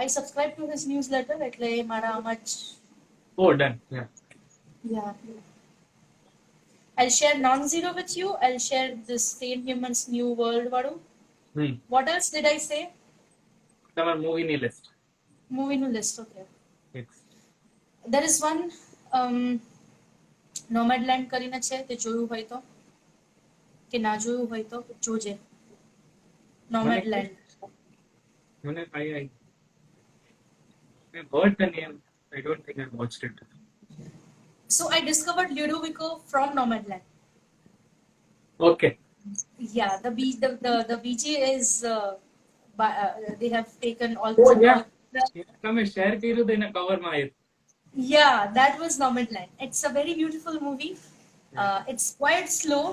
I subscribe to his newsletter. એટલે મારા much. Oh, done. Yeah. Yeah. I'll share non-zero with you. I'll share this Sane Humans New World વાળું. What else did I say? તમારા મૂવીની લિસ્ટ. મૂવીનું list. Okay. Yes. There is one Nomadland કરીને છે, તે જોયું હોય તો કે ના જોયું હોય તો જોજે. Nomadland. મને I heard the name. I don't think I watched it. So I discovered Ludovico from Nomadland. Okay. Yeah, the BG is they have taken all. Oh yeah. તમે શેર કર્યું તો એના કવરમાં આવ્યું. Yeah, that was Nomadland. It's a very beautiful movie. It's quite slow.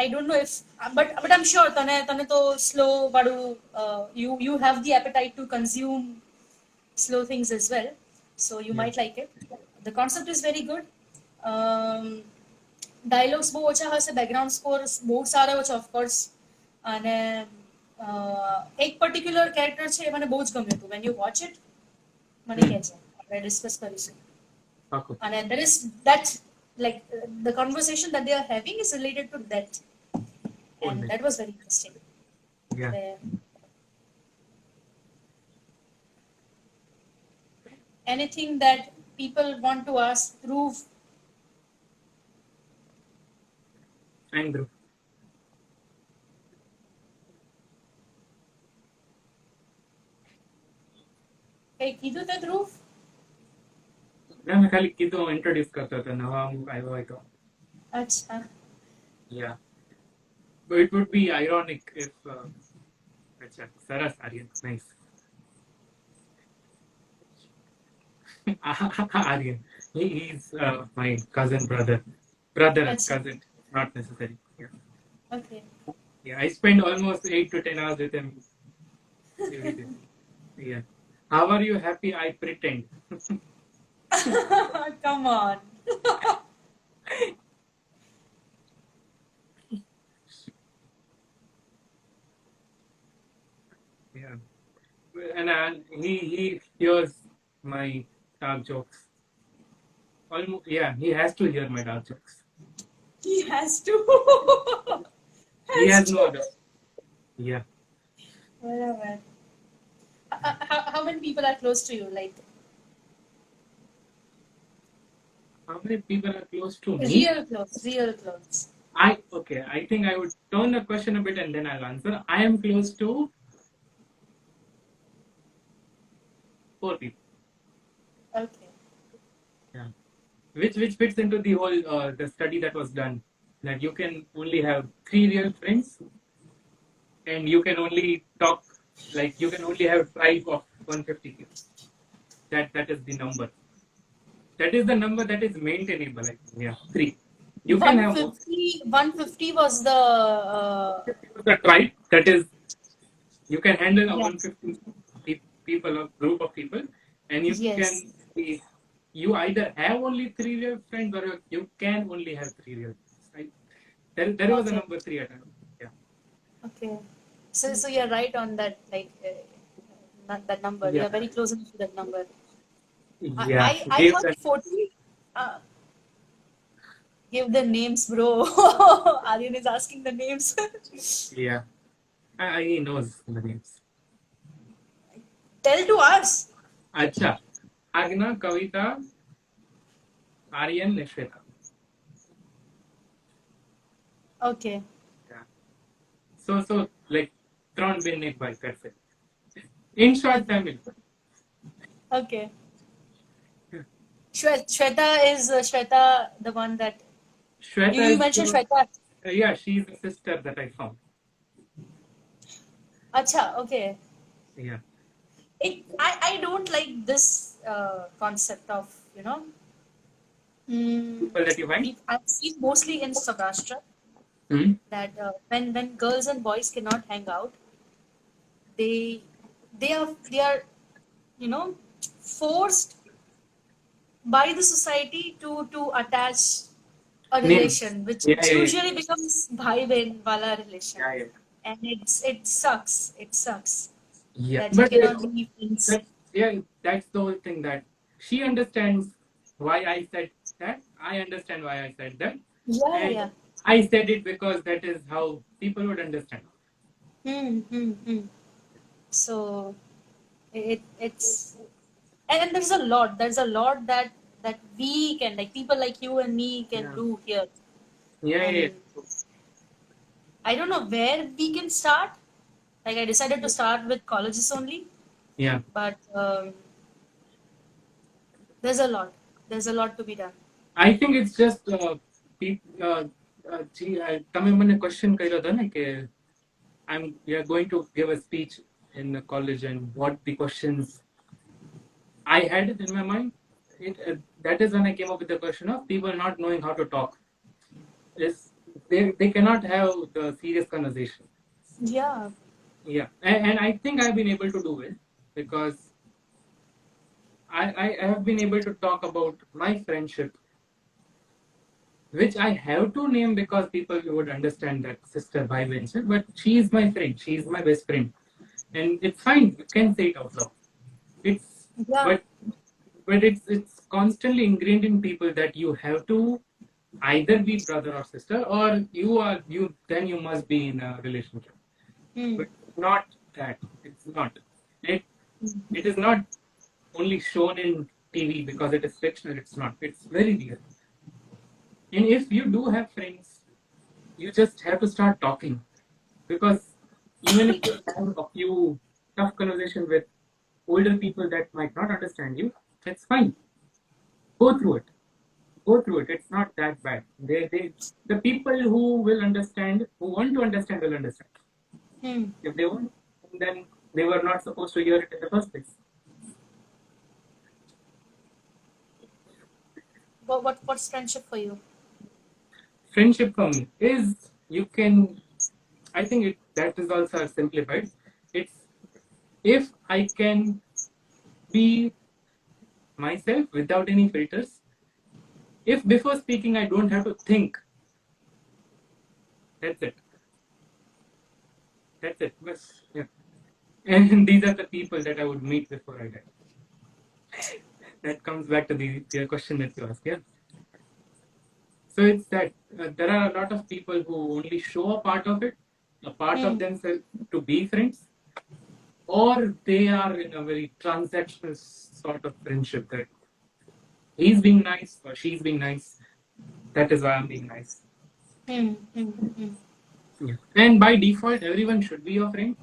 I don't know if, but I'm sure tane to slow vadu, you have the appetite to consume slow things as well, so you might like it. The concept is very good. Dialogues બહુ ઓછા હશે, background scores બહુ સારા છે of course. અને એક particular character છે, મને બહુ જ ગમ્યું હતું. When you watch it, મને કહેજે, આપણે ડિસ્કસ કરીશું. And there is that, like the conversation that they are having is related to that, and that was very interesting. Yeah. Anything that people want to ask Dhruv? I'm Dhruv. Hey, કીધું તે Dhruv? ના મેં ખાલી કીધું introduce કરતો હતો નવા અમુક આવ્યો હોય તો. અચ્છા. Yeah. But it would be ironic if અચ્છા સરસ Aryan. Nice. Aryan. He's my cousin brother and cousin, not necessary. Yeah. Okay. Yeah, I spend almost 8 to 10 hours with him every day. Yeah. How are you happy? I pretend. Come on. Yeah. And he hears my dark jokes. Almost, yeah, he has to hear my dark jokes. He has to. He has no other. Yeah. Whatever. How many people are close to you? Like, how many people are close to me? Real close. Okay, I think I would turn the question a bit and then I'll answer. I am close to 4 people. Okay. Yeah. Which fits into the whole the study that was done, that you can only have 3 real friends and you can only talk, like you can only have a tribe of 150 people. That is the number. That is the number that is maintainable. Like, yeah, 3. You can have 150 was the tribe. That is, you can handle a 150 people, a group of people, and you can be, you either have only 3 real friends or you can only have 3 real friends. Right? There was a number 3 at time. Yeah. Okay. So you're right on that, like that number. Yeah. You're very close to that number. Yeah. I heard 40. Give the names, bro. Aryan is asking the names. Yeah. He knows the names. Tell to us. अच्छा. Agna, Kavita, Aryan, Nishweta. Okay. Yeah. So like ત્રણ બેન એક ભાઈ કરશે. In short Okay. family. Okay. Shweta is Shweta the one that you, Shweta you is mentioned Shweta. yeah, she's the sister that I found. Acha, okay. Yeah. I don't like this concept of, People that you find. I've seen mostly in Saurashtra Hmm. that when girls and boys cannot hang out, they they are you know forced by the society to attach a Names. relation, Yeah, which yeah, yeah. usually becomes bhai behin wala relation, Yeah, yeah. and it sucks Yeah. that you But cannot be friends. that yeah, that's the whole thing that she understands why I said that. I understand why I said that. Yeah, And yeah. I said it because that is how people would understand. Hmm. So it's and there's a lot that we can, like, people like you and me can Yeah. do here. Yeah, yeah, And I don't know where we can start. Like, I decided to start with colleges only, yeah. but there's a lot. There's a lot to be done. I think it's just જી, તમે મને question કર્યો હતો ને કે we are going to give a speech in the college and what the questions I had in my mind. That is when I came up with the question of people not knowing how to talk. Is they cannot have the serious conversation. Yeah. Yeah, and I think I've been able to do it because I have been able to talk about my friendship, which I have to name because people would understand that sister by Vincent, but she is my friend, she is my best friend, and it's fine. You can say it out loud. It's Yeah. but it's constantly ingrained in people that you have to either be brother or sister, or you then you must be in a relationship. Hmm. But not that. It's not. It it is not only shown in TV because it is fictional. It's not. It's very real. And if you do have friends, you just have to start talking because even if you have a few tough conversations with older people that might not understand you, that's fine. Go through it. Go through it. It's not that bad. The people who will understand, who want to understand, will understand. Hmm. If they won't, then they were not supposed to hear it in the first place. What's friendship for you? Friendship for me is you can. I think that is also simplified. It's if I can be myself without any filters. If before speaking I don't have to think, that's it. That's it. But, yeah. And these are the people that I would meet before I die. That comes back to the question that you asked. Yeah. So it's that there are a lot of people who only show a part of it, a part of Hmm. themselves to be friends, or they are in a very transactional sort of friendship that he's being nice or she's being nice. That is why I'm being nice. Hmm. Yeah. And by default, everyone should be your friend,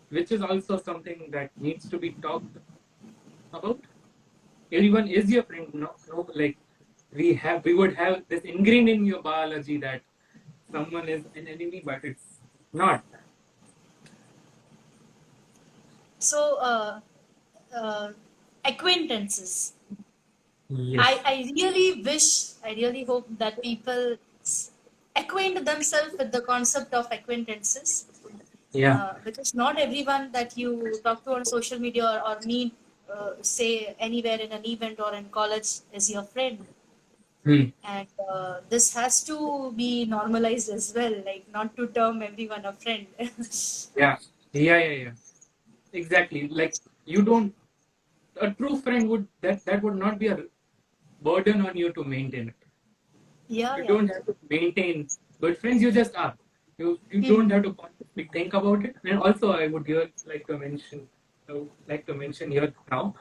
which is also something that needs to be talked about. Everyone is your friend. No, no, like we would have this ingrained in your biology that someone is an enemy, but it's not. So, uh, acquaintances. I, Yes. I really wish, I really hope that people acquaint themselves with the concept of acquaintances, Yeah. because not everyone that you talk to on social media or meet, say, anywhere in an event or in college is your friend. Hmm. And this has to be normalized as well, like not to term everyone a friend. Yeah. Yeah. Yeah. Yeah. Exactly. Like you don't. A true friend would that would not be a burden on you to maintain it. Yeah, You yeah. don't have to maintain good friends. You just are. You Hmm. don't have to constantly think about it. And also, I would here like to mention. I would like to mention here now.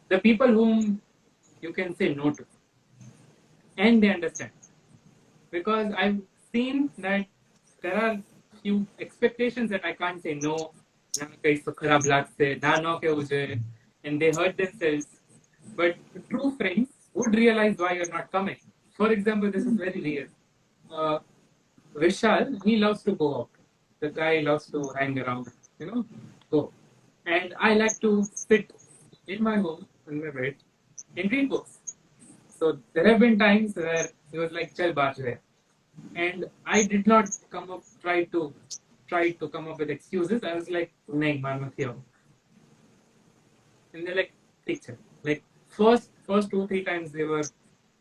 The people whom you can say no to, and they understand. Because I've seen that there are few expectations that I can't say no, ના કઈ તો ખરાબ લાગશે, ના ન કહેવું જોઈએ, and they hurt themselves. But true friends would realize why you're not coming. For example, this is very real. Uh, Vishal, he loves to go out. The guy loves to hang around, go. And I like to sit in my home, in my bed, and read books. So there have been times where he was like, "Chal baat hai." And I did not try to come up with excuses. I was like, "Nahi, man, mat here." And they're like, "Picture." Like first 2 3 times they were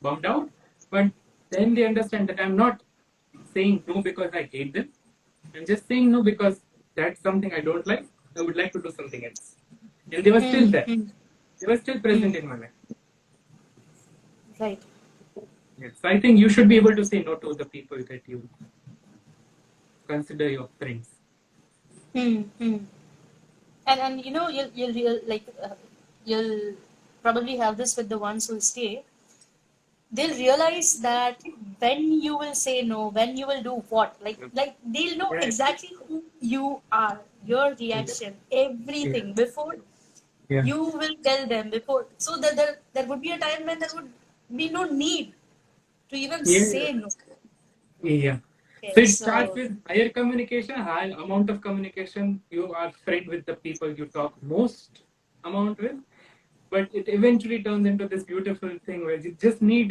bummed out, but then they understand that I'm not saying no because I hate them. I'm just saying no because that's something I don't like. I would like to do something else. And they were still Hmm. there. Hmm. They were still Hmm. present in my life. Right. Yes. So I think you should be able to say no to the people that you consider your friends. Hmm. Hmm. And you'll probably have this with the ones who stay. They'll realize that when you will say no, when you will do what, like they'll know Yeah. exactly who you are, your reaction, Yeah. everything before Yeah. you will tell them, before, so that there would be a time when there would be no need to even Yeah. say no. Yeah. Okay, So it starts so with higher communication, high amount of communication. You are friend with the people you talk most amount with, but it eventually turns into this beautiful thing where you just need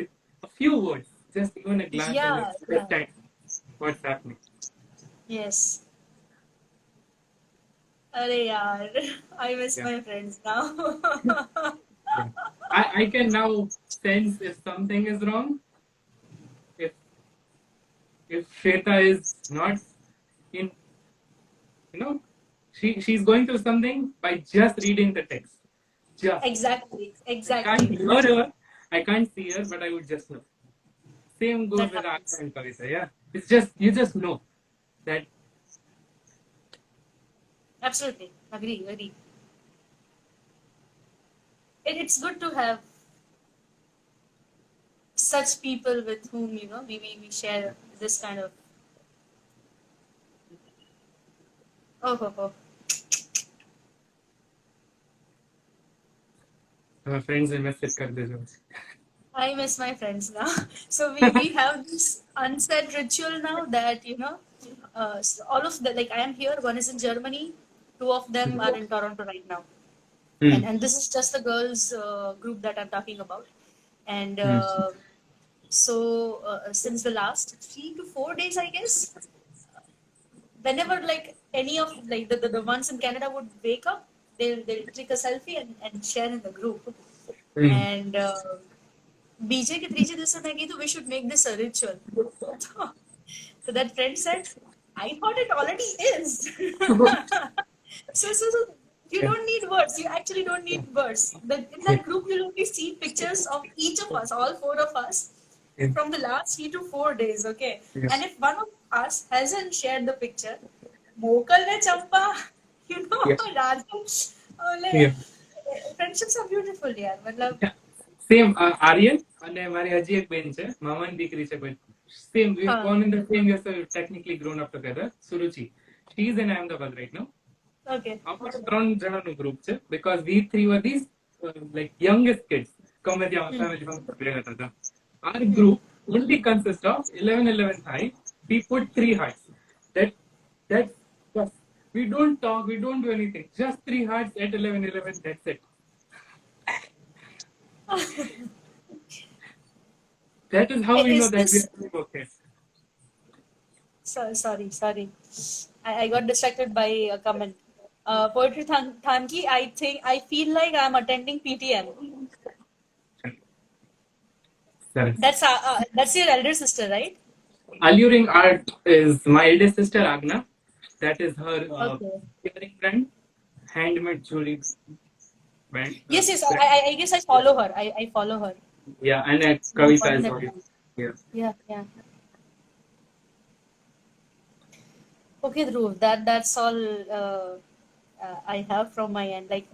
a few words, just even a glance, and you yeah, yeah, understand what's happening. yes. Arey yaar, I miss Yeah. my friends now. Yeah. I can now sense if something is wrong. If Shweta is not in, you know, she's going through something by just reading the text. Just. Exactly, I can't exactly. hear her, I can't see her, but I would just know. Same goes That with Agna happens. and Kavita. Yeah, it's just you just know that. Absolutely. Agree, agree. It's good to have such people with whom, we share this kind of. Oh, oh, oh. Friends में message कर दे जो. I miss my friends now. So we have this unsaid ritual now that, all of the, like, I am here, one is in Germany, two of them are in Toronto right now. And, Hmm. and this is just the girls group that I'm talking about. And Hmm. so since the last 3 to 4 days, I guess, whenever like any of like the ones in Canada would wake up, they'll take a selfie and share in the group. Hmm. And BJ के त्रीजे दिन से मैं कही तो we should make this a ritual. So that friend said, I thought it already is. So you Yeah. don't need words. You actually don't Yeah. need words. In Yeah. that group, you'll only see pictures of each of us, all four of us, Yeah. from the last 3 to 4 days. Okay, Yeah. and if one of us hasn't shared the picture, Mokal ne champa, Yeah. Raja, Yeah. friendships are beautiful, yeah. Matlab, Yeah. Same Aryan અને મારી હજી એક બેન છે મામાની દીકરી છે but same we were huh, born in the same year so we've technically grown up together. Suruchi, she's in Ahmedabad right now. okay. Our 3 જણાનું group છે because we three were these like youngest kids. ગમે ત્યાં Hmm. family function ભેગા થતા. Our Hmm. group only consists of 11 high. We put 3 hearts. That's us. We don't talk, we don't do anything. Just 3 hearts at 11. That's it. That is how we know Is that we this are okay. sorry. I got distracted by a comment. Poetry Thanki, I feel like I'm attending PTM. Sorry. That's your elder sister, right? Alluring Art is my eldest sister Agna. That is her Okay. caring friend, handmade jewelry brand. Yes. Brand. I guess I follow her. I follow her. Yeah, and More Kavita important is than okay. that. Yeah. Yeah. Okay, Dhruv. That's all. I have from my end. Like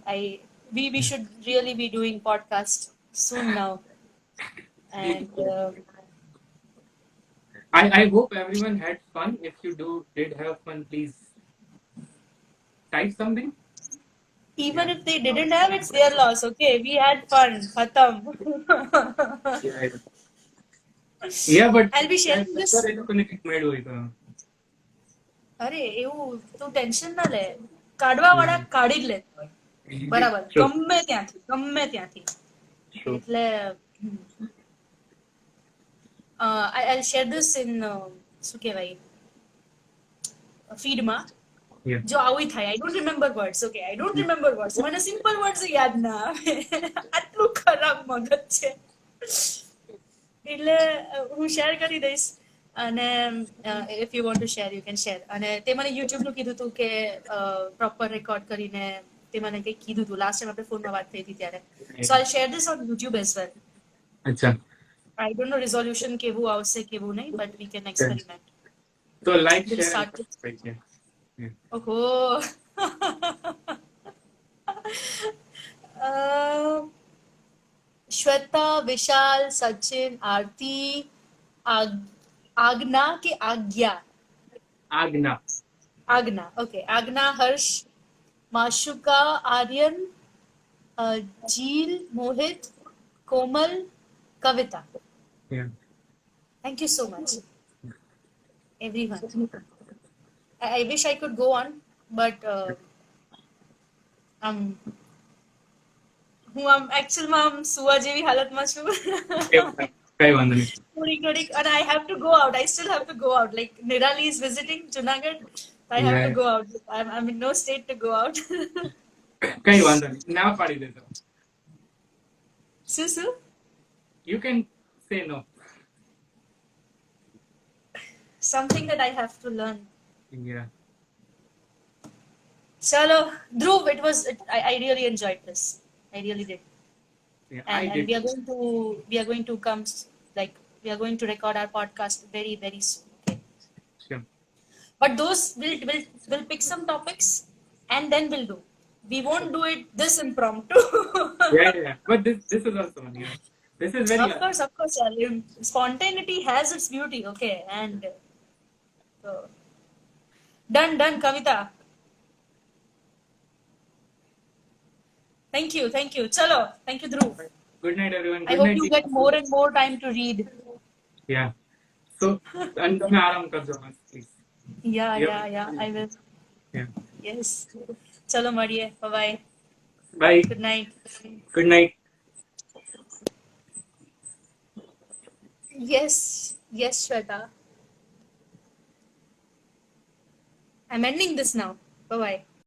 we should really be doing podcast soon now. And I hope everyone had fun. If you did have fun, please type something. even Yeah. if they didn't have, it's their loss. Okay, we had fun. Khatam. Yeah. Yeah, but I'll be sharing this. Sir એ લોકોને કંઈક મળ્યું હોય તો અરે એવું તું tension ના લે કાઢવા વાળા કાઢી જ લે બરાબર ગમે ત્યાંથી એટલે I'll share this in શું કહેવાય ફીડમાં જો આવું થાય I don't remember words okay I don't remember words મને સિમ્પલ વર્ડ્સ યાદ ના આવે આટલું ખરાબ મગજ છે એટલે હું શેર કરી દઈશ અને if you want to share you can share અને તે મને યુટ્યુબનું કીધું હતું કે પ્રોપર રેકોર્ડ કરીને તે મને કંઈક કીધું હતું લાસ્ટ ટાઈમ આપણે ફોનમાં વાત થઈ હતી ત્યારે so I share this on YouTube as well અચ્છા I don't know resolution કેવું આવશે કેવું નહીં but we can experiment. તો like We'll share start subscribe ઓહો श्वेता विशाल सचिन आरती आगना के आज्ञा આજ્ઞા आगना ओके आगना हर्ष माशुका आर्यन जील मोहित कोमल कविता Yeah. Thank you so much everyone. I wish I could go on but હું આમ એકચ્યુઅલમાં આમ સુવા જેવી હાલતમાં છું કઈ વાંધો નહીં થોડીક and I have to go out. I still have to go out. Like Nirali is visiting Junagadh. I have to go out. I'm in no state to go out. કઈ વાંધો નહીં ના પાડી દેતો Susu? You can say no. Something that I have to learn. Yeah. Chalo, Dhruv, I really enjoyed this. I really did. Yeah, And, I and did. we are going to come like we are going to record our podcast very very soon. Okay. Sure. But those will pick some topics and then we'll do. We won't do it this impromptu. Yeah. But this is also one. Yeah. This is very. Of course. Spontaneity has its beauty. Okay, and so done, Kavita. Thank you. Chalo, thank you, Dhruv. Good night, everyone. I hope you get more and more time to read. Yeah. So, and તમે આરામ કરજો બસ please. Yeah. I will. Yeah. Yes. Chalo, મળીએ. Bye. Bye. Good night. Good night. Yes, Shweta. I'm ending this now. Bye.